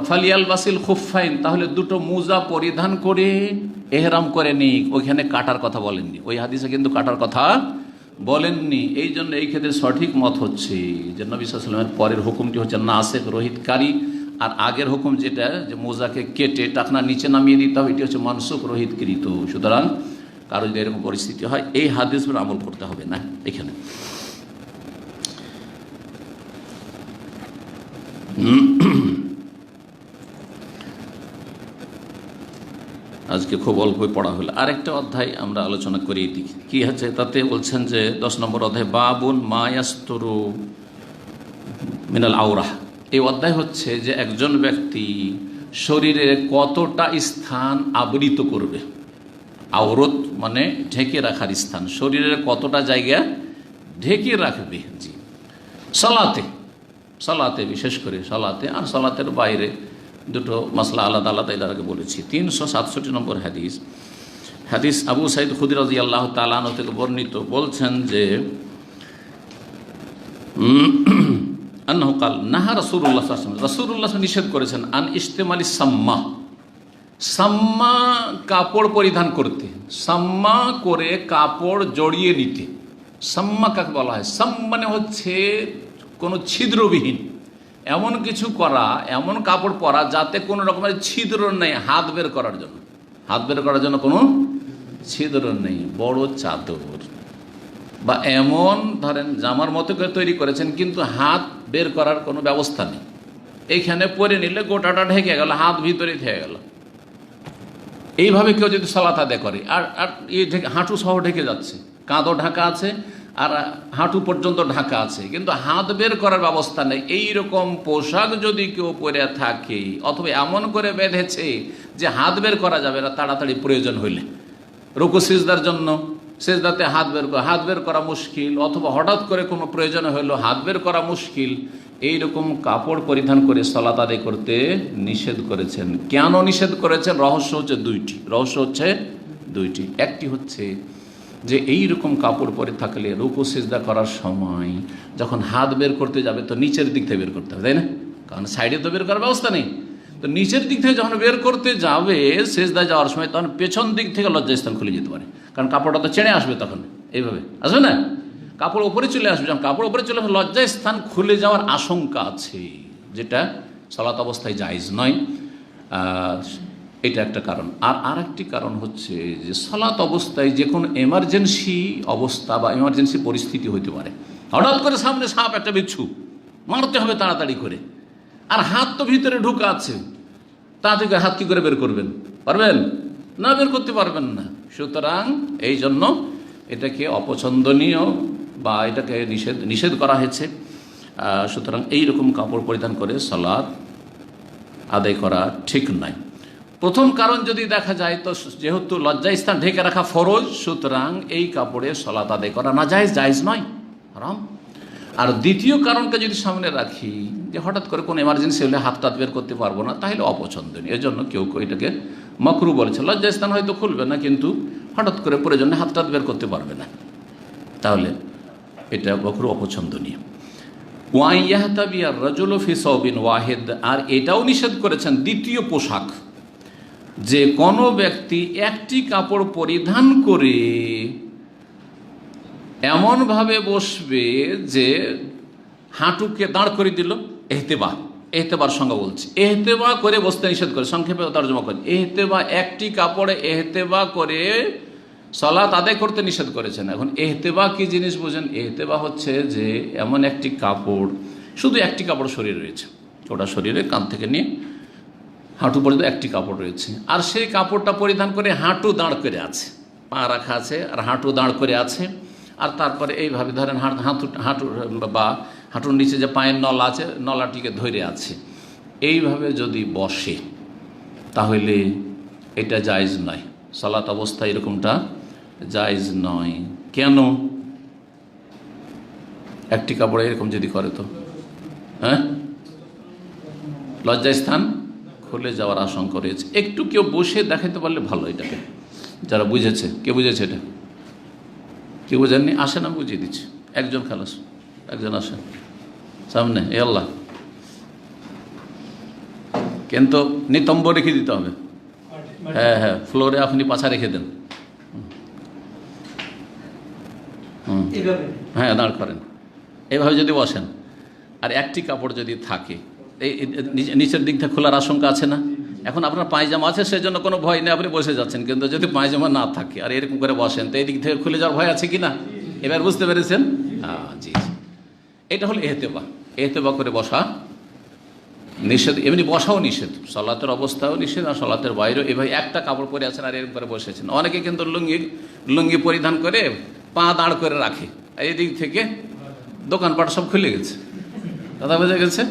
ফালিয়াল বাসিল খুফাইন, তাহলে 2টো মোজা পরিধান করে এহরাম করে নিক। ওইখানে কাটার কথা বলেননি, ওই হাদিসে কিন্তু কাটার কথা বলেননি। এই জন্য এই ক্ষেত্রে সঠিক মত হচ্ছে যে নবী সাল্লাল্লাহু আলাইহি ওয়াসাল্লামের পরের হুকুমটি হচ্ছে নাসিখ, রহিতকারী, আর আগের হুকুম যেটা যে মোজাকে কেটে টাকনা নিচে নামিয়ে দিতে হবে, এটি হচ্ছে মানসুখ, রহিতকৃত। সুতরাং কারো যদি এরকম পরিস্থিতি হয়, এই হাদিস উপর আমল করতে হবে না। এখানে আজকে খুব অল্পই পড়া হলো। আরেকটা অধ্যায় আমরা আলোচনা করিয়ে দিই, কি হচ্ছে তাতে বলছেন যে 10 নম্বর অধ্যায়, বাবুন মা ইয়াসতুরু মিনাল আওরাহ। এই অধ্যায় হচ্ছে যে একজন ব্যক্তি শরীরের কতটা স্থান আবৃত করবে। আওরত মানে ঢেকে রাখার স্থান, শরীরের কতটা জায়গা ঢেকে রাখবে। জি, সালাতে বিশেষ করে সালাতে, আর সালাতের বাইরে দুটো মাসলা আলাদা আলাদা এর আগে বলেছি। 367 নম্বর হাদিস আবু সাঈদ খুদরি রাদিয়াল্লাহু তাআলা আনহু থেকে বর্ণিত, বলছেন যে আন্নাহু কাল নাহা রাসূলুল্লাহ সাল্লাল্লাহু আলাইহি ওয়াসাল্লাম, রাসূলুল্লাহ নিষেধ করেছেন আন ইস্তেমালিস সাম্মা, সাম্মা কাপড় পরিধান করতে, সাম্মা করে কাপড় জড়িয়ে নিতে। সাম্মা কাকে বলা হয়? সাম মানে হচ্ছে কোনো ছিদ্রবিহীন, এমন কিছু করা, এমন কাপড় পরা যাতে কোনো রকমের ছিদ্র নেই হাত বের করার জন্য, হাত বের করার জন্য কোনো ছিদ্র নেই, বড় চাদর বা এমন ধরেন জামার মতো করে তৈরি করেছেন কিন্তু হাত বের করার কোনো ব্যবস্থা নেই, এইখানে পরে নিলে গোটাটা ঢেকে গেল, হাত ভিতরে থেকে গেল, এইভাবে কেউ যদি সালাত আদায় করে আর আর এই হাঁটু সহ ঢেকে যাচ্ছে, কাঁধও ঢাকা আছে আর হাঁটু পর্যন্ত ঢাকা আছে কিন্তু হাত বের করার ব্যবস্থা নেই, এই রকম পোশাক যদি কেউ পরে থাকে অথবা এমন করে বেঁধেছে যে হাত বের করা যাবে না তাড়াতাড়ি প্রয়োজন হইলে, রুকু সিজদার জন্য সিজদাতে হাত বের করা মুশকিল, অথবা হঠাৎ করে কোনো প্রয়োজন হইলো হাত বের করা মুশকিল, এই রকম কাপড় পরিধান করে সালাত আদায় করতে নিষেধ করেছেন। কেন নিষেধ করেছেন? রহস্য হচ্ছে দুইটি। একটি হচ্ছে যে এই রকম কাপড় পরে থাকলে রুকু সিজদা করার সময় যখন হাত বের করতে যাবে তো নিচের দিক থেকে বের করতে হবে, তাই না? কারণ সাইডে তো বের করার ব্যবস্থা নেই, তো নিচের দিক থেকে যখন বের করতে যাবে সিজদায় যাওয়ার সময় তখন পেছন দিক থেকে লজ্জাস্থান খুলে যেতে পারে, কারণ কাপড়টা তো ছেড়ে আসবে, তখন এইভাবে আসবে না, কাপড় উপরে চলে আসবে, যখন কাপড় উপরে চলে আসবে লজ্জাস্থান খুলে যাওয়ার আশঙ্কা আছে, যেটা সালাত অবস্থায় জায়েজ নয়। এটা একটা কারণ। আর একটি কারণ হচ্ছে যে সালাত অবস্থায় যে কোনো এমার্জেন্সি অবস্থা বা এমার্জেন্সি পরিস্থিতি হইতে পারে, হঠাৎ করে সামনে সাপ একটা বিচ্ছু, মারতে হবে তাড়াতাড়ি করে, আর হাত তো ভিতরে ঢুকা আছে, তা থেকে হাত কি করে বের করবেন? পারবেন না, বের করতে পারবেন না। সুতরাং এই জন্য এটাকে অপছন্দনীয় বা এটাকে নিষেধ করা হয়েছে। সুতরাং এইরকম কাপড় পরিধান করে সালাত আদায় করা ঠিক নয়। প্রথম কারণ যদি দেখা যায় তো যেহেতু লজ্জাস্থান ঢেকে রাখা ফরজ, সুতরাং এই কাপড়ে সালাত আদায় করা না জায়েজ নয়, হারাম। আর দ্বিতীয় কারণকে যদি সামনে রাখি যে হঠাৎ করে কোনো এমার্জেন্সি হলে হাত টাত বের করতে পারবো না, তাহলে অপছন্দনীয়, এজন্য কেউ এটাকে মাকরু বলেছে। লজ্জাস্থান হয়তো খুলবে না কিন্তু হঠাৎ করে প্রয়োজনে হাত টাত বের করতে পারবে না, তাহলে এটা মাকরু, অপছন্দনীয়। ওয়াইয়াহতাবিয়ার রাজুলু ফি সাওবিন ওয়াহিদ, আর এটাও নিষেধ করেছেন দ্বিতীয় পোশাক, যে কোনো ব্যক্তি একটি কাপড় পরিধান করে এমনভাবে বসবে যে হাঁটুকে দাঁড় করে দিল, এহতেবার সঙ্গে বলছি, এহতেবা করে বসতে নিষেধ করে, সংক্ষেপে তর্জমা করে, এহতেবা একটি কাপড়ে এহতেবা করে সালাত আদায় করতে নিষেধ করেছেন। এখন এহতেবা কি জিনিস বোঝেন? এহতেবা হচ্ছে যে এমন একটি কাপড়, শুধু একটি কাপড় শরীর রয়েছে, ওটা শরীরে কাঁধ থেকে নিয়ে হাঁটু পর্যন্ত একটি কাপড় রয়েছে, আর সেই কাপড়টা পরিধান করে হাঁটু দাঁড় করে আছে, পা রাখা আছে আর হাঁটু দাঁড় করে আছে, আর তারপরে এইভাবে ধরেন হাঁটু বা হাঁটুর নিচে যে পায়ের নলা আছে নলাটিকে ধরে আছে, এইভাবে যদি বসে তাহলে এটা জায়েজ নয়, সালাত অবস্থা এরকমটা জায়েজ নয়। কেন? একটি কাপড়ে এরকম যদি করে তো লজ্জাস্থান খুলে যাওয়ার আশঙ্কা রয়েছে। একটু কেউ বসে দেখাতে পারলে ভালো, এটাকে যারা বুঝেছে, কে বুঝেছে এটা, কেউ বুঝেননি, আসেন আমি বুঝিয়ে দিচ্ছি। একজন খালাস, একজন আসেন সামনে, এ আল্লাহ, কিন্তু নিতম্ব রেখে দিতে হবে, হ্যাঁ ফ্লোরে আপনি পাছা রেখে দেন, হ্যাঁ দাঁড় করেন, এইভাবে যদি বসেন, আর একটি কাপড় যদি থাকে, এই নিচের দিক থেকে খোলার আশঙ্কা আছে না? এখন আপনার পায়জামা আছে সেজন্য কোনো ভয় নেই, আপনি বসে যাচ্ছেন, কিন্তু যদি পায়জামা না থাকে আর এরকম করে বসেন তো এই দিক থেকে খুলে যাওয়ার ভয় আছে কি না? এবার বুঝতে পেরেছেন? জি, এটা হলো এহতেবা করে বসা নিষেধ, এমনি বসাও নিষেধ, সালাতের অবস্থাও নিষেধ আর সালাতের বাইরেও। এভাবে একটা কাপড় পরে আছেন আর এরকম করে বসেছেন। অনেকে কিন্তু লুঙ্গি পরিধান করে পা দাঁড় করে রাখে, এই দিক থেকে দোকানপাট সব খুলে গেছে, কথা বোঝা গেছে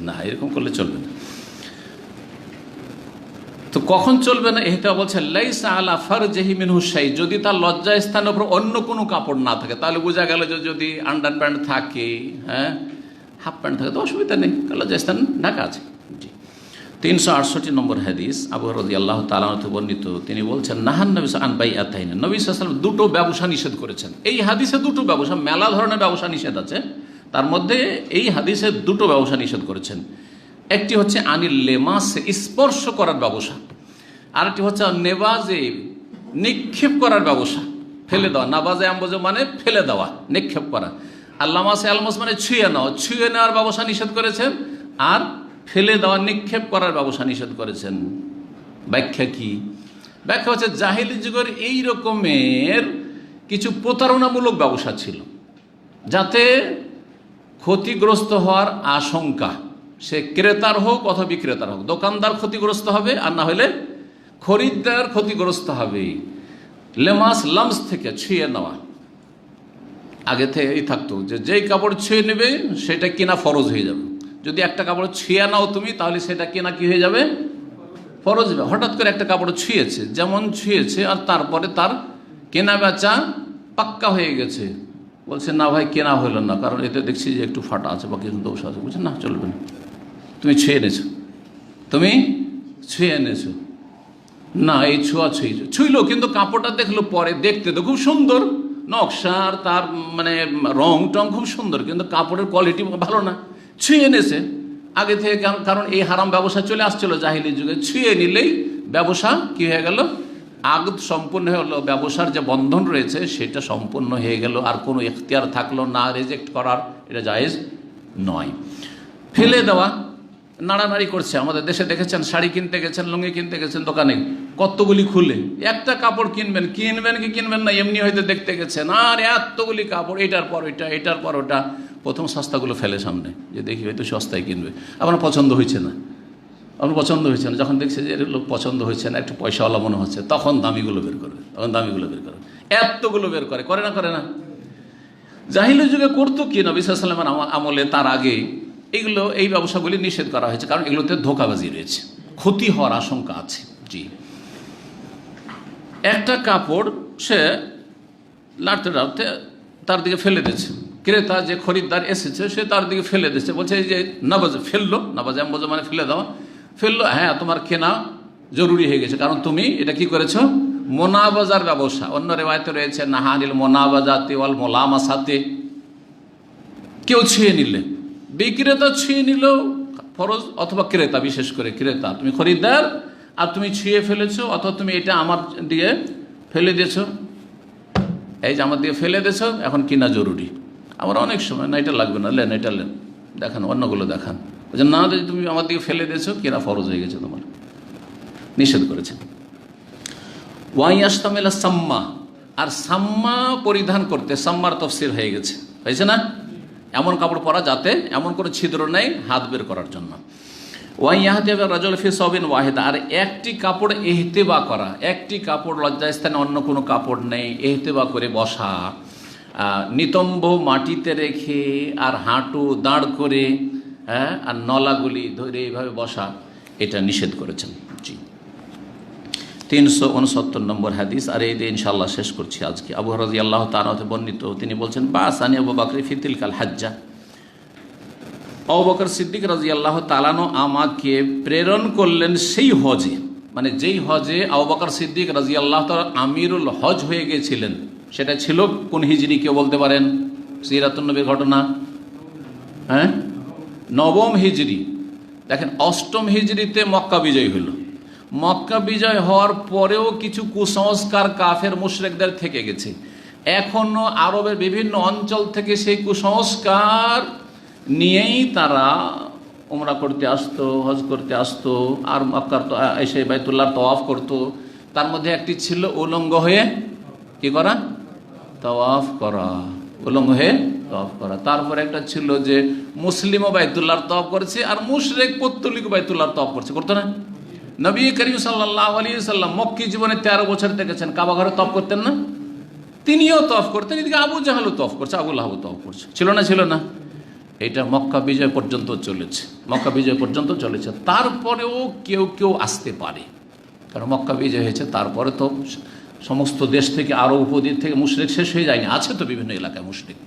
না? এরকম করলে চলবে না। তো কখন চলবে না? এহতেবা বলছে লাইসা আলা ফারজিহি মিনহু শাই, যদি তার লজ্জা স্থানের উপর অন্য কোনো কাপড় না থাকে, তাহলে বোঝা গেল যে যদি আন্ডার প্যান্ট থাকে, হাফ প্যান্ট থাকে তো অসুবিধা নেই, লজ্জা স্থান ঢাকা আছে। জি, 368 নম্বর হাদিস, আবু হুরায়রা রাদিয়াল্লাহু তাআলা আনহু বর্ণিত, তিনি বলছেন নাহান নবী আন বাইআতাইন, নবী সাল্লাল্লাহু আলাইহি ওয়াসাল্লাম দুটো ব্যবসা নিষেধ করেছেন। এই হাদিসে দুটো ব্যবসা, মেলা ধরনের ব্যবসা নিষেধ আছে, তার মধ্যে এই হাদিসে দুটো ব্যবসা নিষেধ করেছেন। একটি হচ্ছে আনিল লেমাস, স্পর্শ করার ব্যবসা, আর একটি হচ্ছে নেবাজে, নিক্ষেপ করার ব্যবসা, ফেলে দেওয়া। নাবাজে আম্বজ মানে ফেলে দেওয়া, নিক্ষেপ করা। আর লামাসে আলমাস মানে ছুঁয়ে নেওয়া, ছুঁয়ে নেওয়ার ব্যবসা নিষেধ করেছেন। আর ফেলে দেওয়া নিক্ষেপ করার ব্যবসা নিষেধ করেছেন। ব্যাখ্যা কি? ব্যাখ্যা হচ্ছে জাহিলি যুগের এই রকমের কিছু প্রতারণামূলক ব্যবসা ছিল, যাতে ক্ষতিগ্রস্ত হওয়ার আশঙ্কা, সে ক্রেতার হোক অথবা বিক্রেতার হোক, দোকানদার ক্ষতিগ্রস্ত হবে আর না হলে খরিদ্দার ক্ষতিগ্রস্ত হবে। লেমাস লামস থেকে ছুঁয়ে নেওয়া আগে থেকেই থাকতো, যে যেই কাপড় ছুঁয়ে নেবে সেটা কেনা ফরজ হয়ে যাবে। যদি একটা কাপড় ছুঁয়ে নাও তুমি, তাহলে সেটা কেনা কি হয়ে যাবে? ফরজ হবে। হঠাৎ করে একটা কাপড় ছুঁয়েছে, যেমন ছুঁয়েছে আর তারপরে তার কেনা বেচা পাক্কা হয়ে গেছে, বলছে না ভাই কেনা হইল না, কারণ এতে দেখছি যে একটু ফাটা আছে বা কিছু দোষ আছে। বলছে না চলবে না, তুমি ছুঁয়ে এনেছো, তুমি ছুঁয়ে এনেছো। না এই ছুঁইলো, কিন্তু কাপড়টা দেখলো পরে, দেখতে তো খুব সুন্দর, নকশার তার মানে রং টং খুব সুন্দর, কিন্তু কাপড়ের কোয়ালিটি ভালো না। ছুঁয়ে এনেছে আগে থেকে, কারণ এই হারাম ব্যবসা চলে আসছিল জাহিলি যুগে। ছুঁয়ে নিলেই ব্যবসা কি হয়ে গেল? আগদ সম্পূর্ণ হয়ে গেল, ব্যবসার যে বন্ধন রয়েছে সেটা সম্পূর্ণ হয়ে গেল, আর কোনো এখতিয়ার থাকলো না রিজেক্ট করার, এটা জায়েজ নয়। ফেলে দেওয়া, নাড়ানাড়ি করছে। আমাদের দেশে দেখেছেন, শাড়ি কিনতে গেছেন, লুঙ্গি কিনতে গেছেন, দোকানে কতগুলি খুলে, একটা কাপড় কিনবেন কি কিনবেন না এমনি হয়তো দেখতে গেছেন, আর এতগুলি কাপড়, এটার পর এটা, এটার পর ওটা। প্রথম সস্তাগুলো ফেলে সামনে, যে দেখি হয়তো সস্তায় কিনবে, আপনার পছন্দ হয়েছে না, আপনার পছন্দ হয়েছে না। যখন দেখছে যে লোক পছন্দ হয়েছে না, একটু পয়সাওয়ালা মনে হচ্ছে, তখন দামিগুলো বের করবে, এতগুলো বের করে না, করে না। জাহিলি যুগে করতো কি? নবী সাল্লাল্লাহু আলাইহি ওয়াসাল্লামের আমলে, তার আগে এগুলো, এই ব্যবসাগুলি নিষেধ করা হয়েছে, কারণ এগুলোতে ধোঁকাবাজি রয়েছে, ক্ষতি হওয়ার আশঙ্কা আছে। জি, একটা কাপড় সে লাড়তে লাড়তে তার দিকে ফেলে দিচ্ছে, ক্রেতা যে খরিদ্দার এসেছে সে তার দিকে ফেলে দিচ্ছে, বলছে এই যে নাবাজ ফেললো, নাবাজ মানে ফেলে দেওয়া, ফেললো, হ্যাঁ তোমার কেনা জরুরি হয়ে গেছে, কারণ তুমি এটা কি করেছো? মোনাবাজার ব্যবসা। অন্য রেওয়ায়েতে রয়েছে নাহানিল মোনাবাজাতে ওয়াল মোলামাসাতে। কেউ ছুঁয়ে নিলে, বিক্রেতা ছুঁয়ে নিল ফরজ, অথবা ক্রেতা, বিশেষ করে ক্রেতা, তুমি খরিদ্দার আর তুমি ছুঁয়ে ফেলেছো, অথবা তুমি এটা আমার দিয়ে ফেলে দিয়েছো, এই যে আমার দিয়ে ফেলে দিয়েছো, এখন কিনা জরুরি। আমরা অনেক সময় না এটা লাগবে না, লেন এটা লেন, দেখান অন্যগুলো দেখান, বলছে না তুমি আমার দিকে ফেলে দিয়েছো, কেনা ফরজ হয়ে গেছে, তোমার নিষেধ করেছে। ওয়াইয়াস্তামিলা সাম্মা, আর সাম্মা পরিধান করতে, সাম্মার তফসির হয়ে গেছে, হয়েছে না? এমন কাপড় পরা যাতে এমন কোনো ছিদ্র নেই হাত বের করার জন্য। ওয়াইয়াহতিবা রাজুল ফি সাবিন ওয়াহিদা, আর একটি কাপড় ইহতিবা করা, একটি কাপড় লজ্জাস্থানে অন্য কোনো কাপড় নেই, ইহতিবা করে বসা, নিতম্ব মাটিতে রেখে আর হাঁটু দাঁড় করে, হ্যাঁ, আর নলাগুলি ধরে এইভাবে বসা, এটা নিষেধ করেছেন। জি, 369 নম্বর হাদিস, আর এই দিয়ে ইনশাআল্লাহ শেষ করছি আজকে। আবু হুরায়রা রাদিয়াল্লাহু তাআলা হতে বর্ণিত, তিনি বলছেন, বাসানি আবু বকর ফি তিলকাল হাজ্জা, আবু বকর সিদ্দিক রাদিয়াল্লাহু তাআলা আমাকে প্রেরণ করলেন সেই হজে, মানে যেই হজে আবু বকর সিদ্দিক রাদিয়াল্লাহু তাআলা আমিরুল হজ হয়ে গিয়েছিলেন, সেটা ছিল কোন হিজরি? কেউ বলতে পারেন? সিরাতুন নবীর ঘটনা, হ্যাঁ, 9ম হিজরি। দেখেন, 8ম হিজরিতে মক্কা বিজয় হইল। মক্কা বিজয় হওয়ার পরেও কিছু কুসংস্কার কাফের মুশরিকদের থেকে গেছে, এখনো আরবের বিভিন্ন অঞ্চল থেকে সেই কুসংস্কার নিয়েই তারা উমরা করতে আসতো, হজ করতে আসতো, আর মক্কার এসে বাইতুল্লাহর তওয়াফ করতো। তার মধ্যে একটি ছিল উলঙ্গ হয়ে কি করা? তওয়াফ করা, উলঙ্গ হয়ে তওয়াফ করা। তারপর একটা ছিল যে মুসলিমও বাইতুল্লাহর তওয়াফ করেছে আর মুশরিক পৌত্তলিক বাইতুল্লাহর তওয়াফ করছে, করতো না? নবী করিম সাল্লাল্লাহু আলাইহি ওয়াসাল্লাম মক্কি জীবনে 13 বছর দেখেছেন, কাবা ঘরে তওয়াফ করতেন না? তিনিও তওয়াফ করতেন, এদিকে আবু জাহালও তওয়াফ করছে, আবু লাহাবও তওয়াফ করছে, ছিল না? ছিল না? এটা মক্কা বিজয় পর্যন্ত চলেছে, মক্কা বিজয় পর্যন্ত চলেছে। তারপরেও কেউ কেউ আসতে পারে, কারণ মক্কা বিজয় হয়েছে, তারপরে তো সমস্ত দেশ থেকে, আরো উপদ্বীপ থেকে মুশরিক শেষ হয়ে যায়নি, আছে তো বিভিন্ন এলাকায় মুশরিক,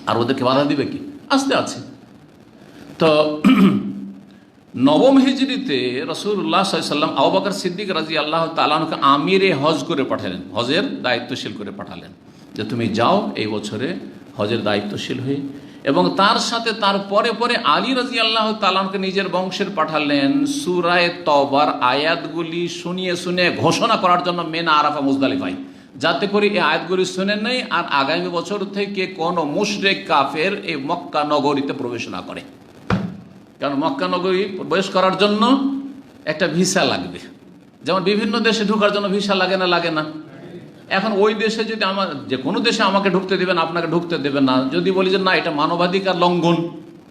আর ওদেরকে বাধা দিবে কি? আসতে আছে। তো 9ম হিজরিতে রাসূলুল্লাহ সাল্লাল্লাহু আলাইহি ওয়াসাল্লাম আবু বকর সিদ্দিক রাদিয়াল্লাহু তাআলা আনহুকে আমিরে হজ করে পাঠালেন, হজের দায়িত্বশীল করে পাঠালেন, যে তুমি যাও এই বছরে হজের দায়িত্বশীল হয়ে। এবং তার সাথে তার পরে পরে আলী রাদিয়াল্লাহু তাআলা আনহুকে নিজের বংশের পাঠালেন সূরা তওবার আয়াতগুলি শুনিয়ে শুনে ঘোষণা করার জন্য মিনা আরাফা মুজদালিফায়, যাতে করে এই আয়াতগুলি শুনে নেই আর আগামী বছর থেকে কোনো মুশরিক কাফের এই মক্কা নগরীতে প্রবেশ না করে। কারণ মক্কা নগরী প্রবেশ করার জন্য একটা ভিসা লাগবে। যেমন বিভিন্ন দেশে ঢোকার জন্য ভিসা লাগে না, লাগে না? এখন ওই দেশে যদি আমার, যে কোনো দেশে আমাকে ঢুকতে দেবেন, আপনাকে ঢুকতে দেবেন না, যদি বলি যে না এটা মানবাধিকার লঙ্ঘন,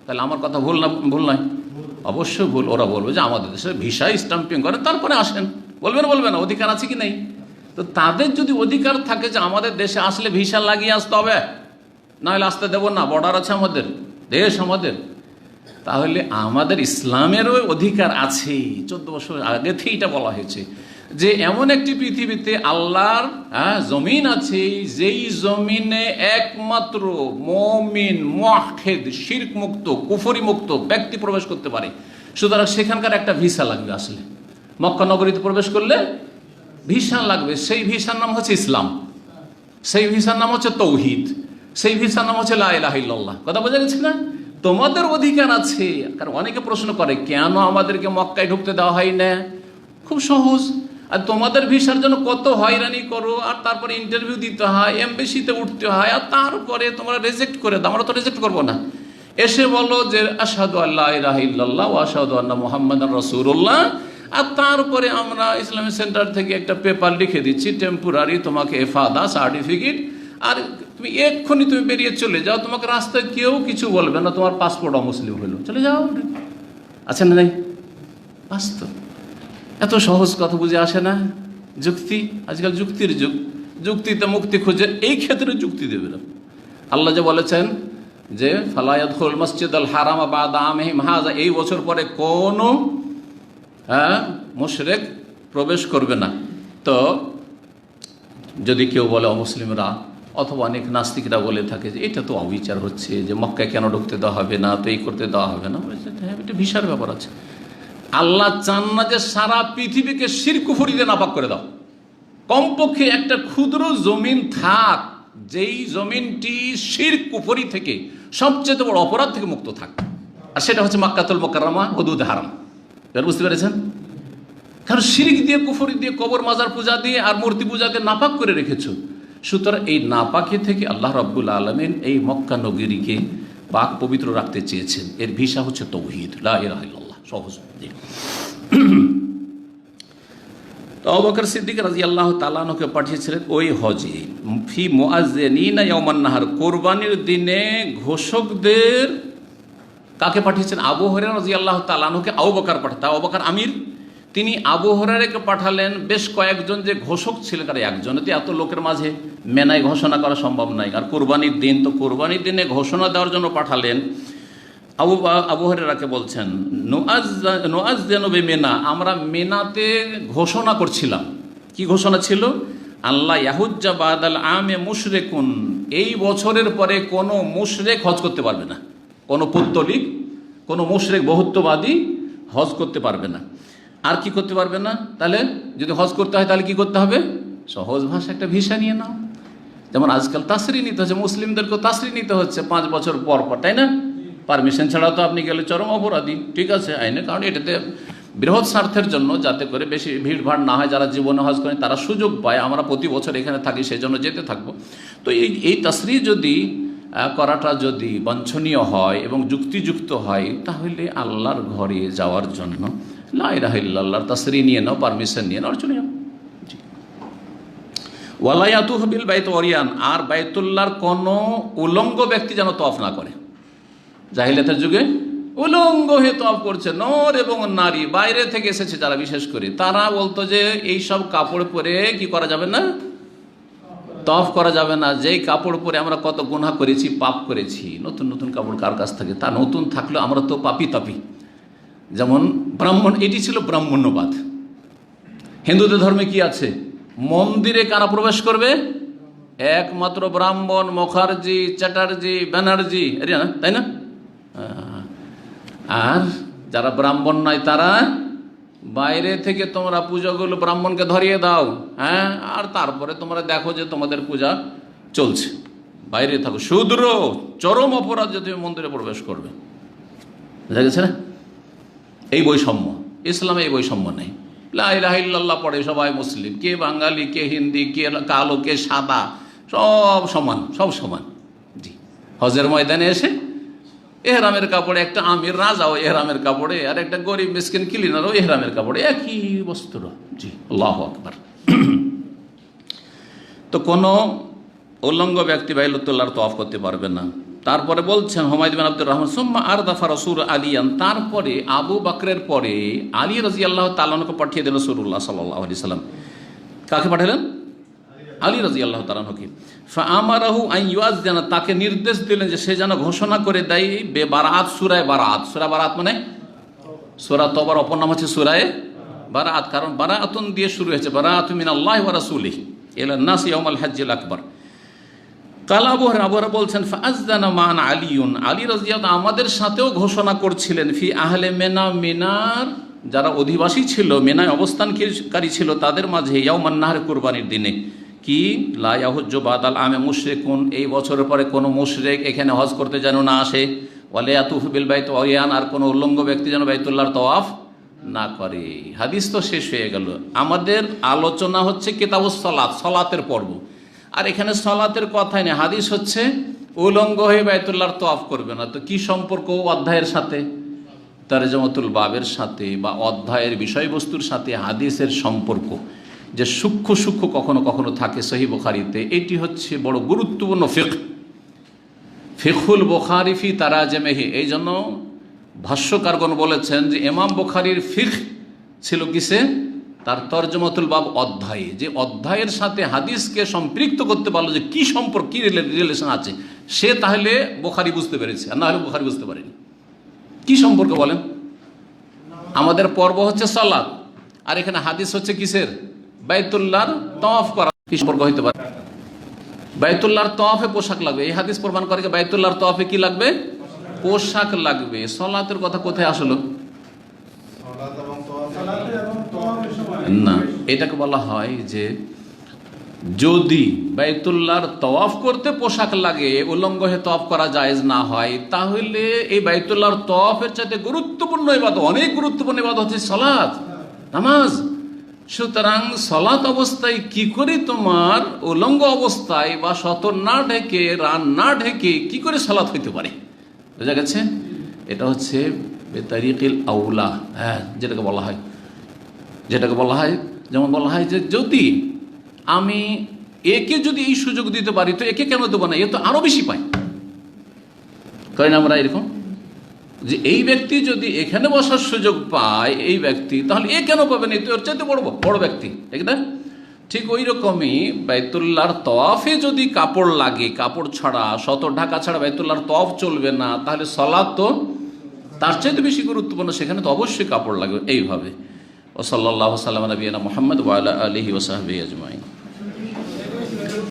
তাহলে আমার কথা ভুল না? ভুল নয়? অবশ্যই ভুল। ওরা বলবে যে আমাদের দেশে ভিসা স্টাম্পিং করেন তারপরে আসেন। বলবে না অধিকার আছে কি নেই? তো তাদের যদি অধিকার থাকে যে আমাদের দেশে আসলে ভিসা লাগিয়ে আসতে হবে, নাহলে আসতে দেবো না, বর্ডার আছে আমাদের দেশ আমাদের, তাহলে আমাদের ইসলামেরও অধিকার আছে। 14 বছর আগে থেকে এটা বলা হয়েছে যে এমন একটি পৃথিবীতে আল্লাহর জমিন আছে, যেই জমিনে একমাত্র মুমিন, মুওয়াহহিদ, শিরক মুক্ত, কুফরি মুক্ত ব্যক্তি প্রবেশ করতে পারে। সুতরাং সেখানকার একটা ভিসা লাগবে। আসলে মক্কা নগরীতে প্রবেশ করলে ভিসা লাগবে। সেই ভিসার নাম হচ্ছে ইসলাম, সেই ভিসার নাম হচ্ছে তৌহিদ, সেই ভিসার নাম হচ্ছে লা ইলাহা ইল্লাল্লাহ। কথা বোঝা গেছে না? তোমাদের অধিকার আছে। কারণ অনেকে প্রশ্ন করে কেন আমাদেরকে মক্কায় ঢুকতে দেওয়া হয় না? খুব সহজ। আর তোমাদের ভিসার জন্য কত হয়রানি করো, আর তারপরে ইন্টারভিউ দিতে হয়, এমবেসিতে উঠতে হয়, আর তারপরে তোমরা রিজেক্ট করে দাও। আমরা তো রিজেক্ট করবো না। এসে বলো যে আশহাদু আল্লা ইলাহা ইল্লাল্লাহ ওয়া আশহাদু আন্না মুহাম্মাদান রাসূলুল্লাহ, আর তারপরে আমরা ইসলামিক সেন্টার থেকে একটা পেপার লিখে দিচ্ছি, টেম্পোরারি তোমাকে এফাদা সার্টিফিকেট, আর তুমি এক্ষুনি তুমি বেরিয়ে চলে যাও, তোমাকে রাস্তায় কেউ কিছু বলবে না, তোমার পাসপোর্ট অমুসলিম হলো, চলে যাও। আছে না নাই? বাস্তব। এত সহজ কথা বুঝে আসে না? যুক্তি, আজকাল যুক্তির যুগ, যুক্তিতে মুক্তি খুঁজে এই ক্ষেত্রে যুক্তি দেবে না। আল্লাহ যে বলেছেন যে ফালা ইয়াদখুল মাসজিদাল হারামা বাদা আমিহিম হাযা, এই বছর পরে কোনো মুশরিক প্রবেশ করবে না। তো যদি কেউ বলে অমুসলিমরা অথবা অনেক নাস্তিকরা বলে থাকে যে এটা তো অবিচার হচ্ছে, যে মক্কায় কেন ঢুকতে দেওয়া হবে না, তো এই করতে দেওয়া হবে না, এটা ভিসার ব্যাপার আছে। আল্লাহ চান না যে সারা পৃথিবীকে শিরক কুফরি দিয়ে নাপাক করে দাও। কমপক্ষে একটা ক্ষুদ্র জমিন থাক, যেই জমিনটি শিরক কুফরি থেকে, সবচেয়ে বড় অপরাধ থেকে মুক্ত থাক, আর সেটা হচ্ছে মক্কাতুল মুকাররমা, হুদুদ হারাম। এবার বুঝতে পেরেছেন? কারণ শিরক দিয়ে, কুফরি দিয়ে, কবর মাজার পূজা দিয়ে আর মূর্তি পূজা দিয়ে নাপাক করে রেখেছো। সুতরাং এই নাপাকি থেকে আল্লাহ রাব্বুল আলামিন এই মক্কা নগরীকে পাক পবিত্র রাখতে চেয়েছেন। এর ভিসা হচ্ছে তৌহিদ, লা ইলাহা ইল্লাল্লাহ। সহজ। তো আবু বকর সিদ্দিক রাদিয়াল্লাহু তাআলা আনহুকে পাঠিয়েছিলেন ওই হজে, ফি মুআজ্জিনিনা ইয়াওমান নাহার, কোরবানির দিনে ঘোষকদের। কাকে পাঠিয়েছেন? আবু হুরায়রা রাদিয়াল্লাহু তাআলা আনহুকে আবু বকর পাঠাতেন। আবু বকর আমির, তিনি আবু হুরায়রাকে পাঠালেন। বেশ কয়েকজন যে ঘোষক ছিলেন, তারা একজনেতে এত লোকের মাঝে মেনায় ঘোষণা করা সম্ভব নয়, আর কোরবানির দিন, তো কোরবানির দিনে ঘোষণা দেওয়ার জন্য পাঠালেন। আবু হুরায়রাকে বলছেন নুআজ্জিনু বিমিনা, আমরা মিনাতে ঘোষণা করছিলাম। কি ঘোষণা ছিল? আল্লাহ ইয়াহুজ্জা বাদাল আমে মুশরিকুন, এই বছরের পরে কোনো মুশরিক হজ করতে পারবে না, কোনো পুত্তলিক, কোনো মুশরিক বহুত্ববাদী হজ করতে পারবে না। আর কি করতে পারবে না? তাহলে যদি হজ করতে হয় তাহলে কি করতে হবে? সহজ ভাষা একটা ভিসা নিয়ে নাও। যেমন আজকাল তাসরি নিতে হচ্ছে, মুসলিমদেরকেও তাসরি নিতে হচ্ছে 5 বছর পর পর, তাই না? পারমিশন ছাড়া তো আপনি গেলে চরম অপরাধী, ঠিক আছে, আইনে। কারণ এটাতে বৃহৎ স্বার্থের জন্য, যাতে করে বেশি ভিড়ভাড় না হয়, যারা জীবনে হজ করেন তারা সুযোগ পায়। আমরা প্রতি বছর এখানে থাকি, সেই জন্য যেতে থাকবো। তো এই তাসরি যদি করাটা যদি বাঞ্ছনীয় হয় এবং যুক্তিযুক্ত হয়, তাহলে আল্লাহর ঘরে যাওয়ার জন্য লা ইলাহা ইল্লাল্লাহর তাসরি নিয়ে নাও, পারমিশন নিয়ে নাও, চলে যাও। ওয়ালা ইয়াতুফু বিল বাইত ওরিয়ান, আর বাইতুল্লাহর কোনো উলঙ্গ ব্যক্তি যেন তওয়াফ না করে। জাহিলিয়াতের যুগে উলঙ্গ হয়ে তওয়াফ করছে নর এবং নারী, বাইরে থেকে এসেছে যারা, বিশেষ করে তারা বলতো যে এই সব কাপড় পরে কি করা যাবে না, তওয়াফ করা যাবে না। যেই কাপড় পরে আমরা কত গুনাহ করেছি, পাপ করেছি। নতুন নতুন কাপড় কার কাছ থেকে? তা নতুন থাকলেও আমরা তো পাপি তাপি। যেমন ব্রাহ্মণ, এটি ছিল ব্রাহ্মণ্যবাদ। হিন্দুদের ধর্মে কি আছে? মন্দিরে কারা প্রবেশ করবে? একমাত্র ব্রাহ্মণ, মুখার্জি, চ্যাটার্জি, ব্যানার্জি, তাই না? আর যারা ব্রাহ্মণ নয় তারা বাইরে থেকে তোমরা পূজাগুলো ব্রাহ্মণকে ধরিয়ে দাও, হ্যাঁ, আর তারপরে তোমরা দেখো যে তোমাদের পূজা চলছে, বাইরে থাকো। শূদ্র, চরম অপরাধ যে তুমি মন্দিরে প্রবেশ করবে। বুঝা গেছে না? এই বৈষম্য, ইসলামে এই বৈষম্য নেই। লা ইলাহা ইল্লাল্লাহ পড়ে সবাই মুসলিম, কে বাঙালি, কে হিন্দি, কে কালো, কে সাদা, সব সমান, সব সমান। জি, হজের ময়দানে এসে এহরামের কাপড়ে, একটা আমির রাজাও এহরামের কাপড়ে, আর একটা গরিব মিসকিন ক্লিনারও এহরামের কাপড়ে, একই বস্ত্র। জি, আল্লাহু আকবার। তো কোনো উলঙ্গ ব্যক্তি বাইতুল্লাহর তওয়াফ করতে পারবে না। তারপরে বলছেন হুমায়দ বিন আব্দুর রহমান, সুম্মা আরদাফা রাসূল আলিয়ান, তারপরে আবু বকরের পরে আলী রাদিয়াল্লাহু তাআলা আনহুকে পাঠিয়ে দিলেন রাসূলুল্লাহ সাল্লাল্লাহু আলাইহি সাল্লাম। কাকে পাঠালেন? আলী রাদিয়াল্লাহু তাআলা আনহুকে। ফাআমারাহু আন ইউআযযানা, তাকে নির্দেশ দিলেন যে সে যেন ঘোষণা করে দেয় বেবারাত, সূরা বারাত। সূরা বারাত মানে সূরা তওবার অপর নাম হচ্ছে সূরা বারাত, কারণ বারাআতুন দিয়ে শুরু হয়েছে, বারাআতু মিনাল্লাহি ওয়া রাসূলিহি ইলা নাস ইয়াউমাল হজ্জিল আকবার। কাল আবু হুরায়রা বলছেন, ফাআযযানা মান আলিয়ুন, আলী রাদিয়াল্লাহু আমাদের সাথেও ঘোষণা করছিলেন, ফি আহলে মিনা, মিনার যারা অধিবাসী ছিল, মিনায় অবস্থানকারী ছিল, তাদের মাঝে ইয়াউমান নাহর, কুরবানির দিনে, কি লা ইয়াহুজ্জু বাদাল আমে মুশরিকুন, এই বছরের পরে কোনো মুশরিক এখানে হজ করতে যেন না আসে, ওয়ালা ইয়াতুফু বিল বাইত ওয়ায়ান, আর কোনো উলঙ্গ ব্যক্তি যেন বাইতুল্লাহর তওয়াফ না করে। হাদিস তো শেষ হয়ে গেল। আমাদের আলোচনা হচ্ছে কিতাবুস সালাত, সালাতের পর্ব, আর এখানে সালাতের কথাই নেই। হাদিস হচ্ছে উলঙ্গ হয়ে বাইতুল্লাহর তওয়াফ করবে না। তো কি সম্পর্ক অধ্যায়ের সাথে, তারজামাতুল বাবের সাথে বা অধ্যায়ের বিষয়বস্তুর সাথে হাদিসের সম্পর্ক যে সূক্ষ্ম সূক্ষ্ম কখনো কখনো থাকে সহিহ বুখারীতে, এটি হচ্ছে বড় গুরুত্বপূর্ণ ফিকহুল বুখারী ফি তারাজুমিহি। এই জন্য ভাষ্যকারগণ বলেছেন যে ইমাম বুখারীর ফিকহ ছিল কিসে? তার তরজমাতুল বাব অধ্যায়ে, যে অধ্যায়ের সাথে হাদিসকে সম্পৃক্ত করতে পারলো, যে কি সম্পর্ক, কি রিলেশন আছে, সে তাহলে বুখারী বুঝতে পেরেছে, আর না হলে বুখারী বুঝতে পারেনি। কি সম্পর্ক বলেন? আমাদের পর্ব হচ্ছে সালাত, আর এখানে হাদিস হচ্ছে কিসের? বাইতুল্লাহর তওয়াফ করা। কি সম্পর্ক হইতে পারে? বাইতুল্লাহর তওয়াফে পোশাক লাগবে, এই হাদিস প্রমাণ করে যে বাইতুল্লাহর তওয়াফে কি লাগবে? পোশাক লাগবে। সালাতের কথা কোথায় আসলো? না, এটাকে বলা হয় যে যদি বাইতুল্লাহর তওয়াফ করতে পোশাক লাগে, উলঙ্গ হয়ে তওয়াফ করা জায়েজ না হয়, তাহলে এই বাইতুল্লাহর তওয়াফের চাইতে গুরুত্বপূর্ণ ইবাদত, অনেক গুরুত্বপূর্ণ ইবাদত হচ্ছে সালাত, নামাজ। সুতরাং সালাত অবস্থায় কি করে তোমার উলঙ্গ অবস্থায় বা সতর না ঢেকে, রান না ঢেকে কি করে সালাত হইতে পারে? বোঝা গেছে? এটা হচ্ছে বেতারিকিল আউলা, হ্যাঁ, যেটাকে বলা হয়, যেমন বলা হয় যে যদি আমি একে যদি এই সুযোগ দিতে পারি, তো একে কেন দেবো না? এ তো আরো বেশি পায়। করেন আমরা এরকম যে এই ব্যক্তি যদি এখানে বসার সুযোগ পায়, এই ব্যক্তি, তাহলে এ কেন পাবে না? এ তো ওর চাইতে বড় ব্যক্তি, ঠিক না? ঠিক ওই রকমই বাইতুল্লাহর তওয়াফে যদি কাপড় লাগে, কাপড় ছাড়া, সতর ঢাকা ছাড়া বাইতুল্লাহর তওয়াফ চলবে না, তাহলে সালাত তো তার চাইতে বেশি গুরুত্বপূর্ণ, সেখানে তো অবশ্যই কাপড় লাগবে। এইভাবে। ওয়া সাল্লাল্লাহু সাল্লাম আলা নবিয়িনা মুহাম্মদ ওয়া আলা আলিহি ওয়া সাহবিহি আজমাইন।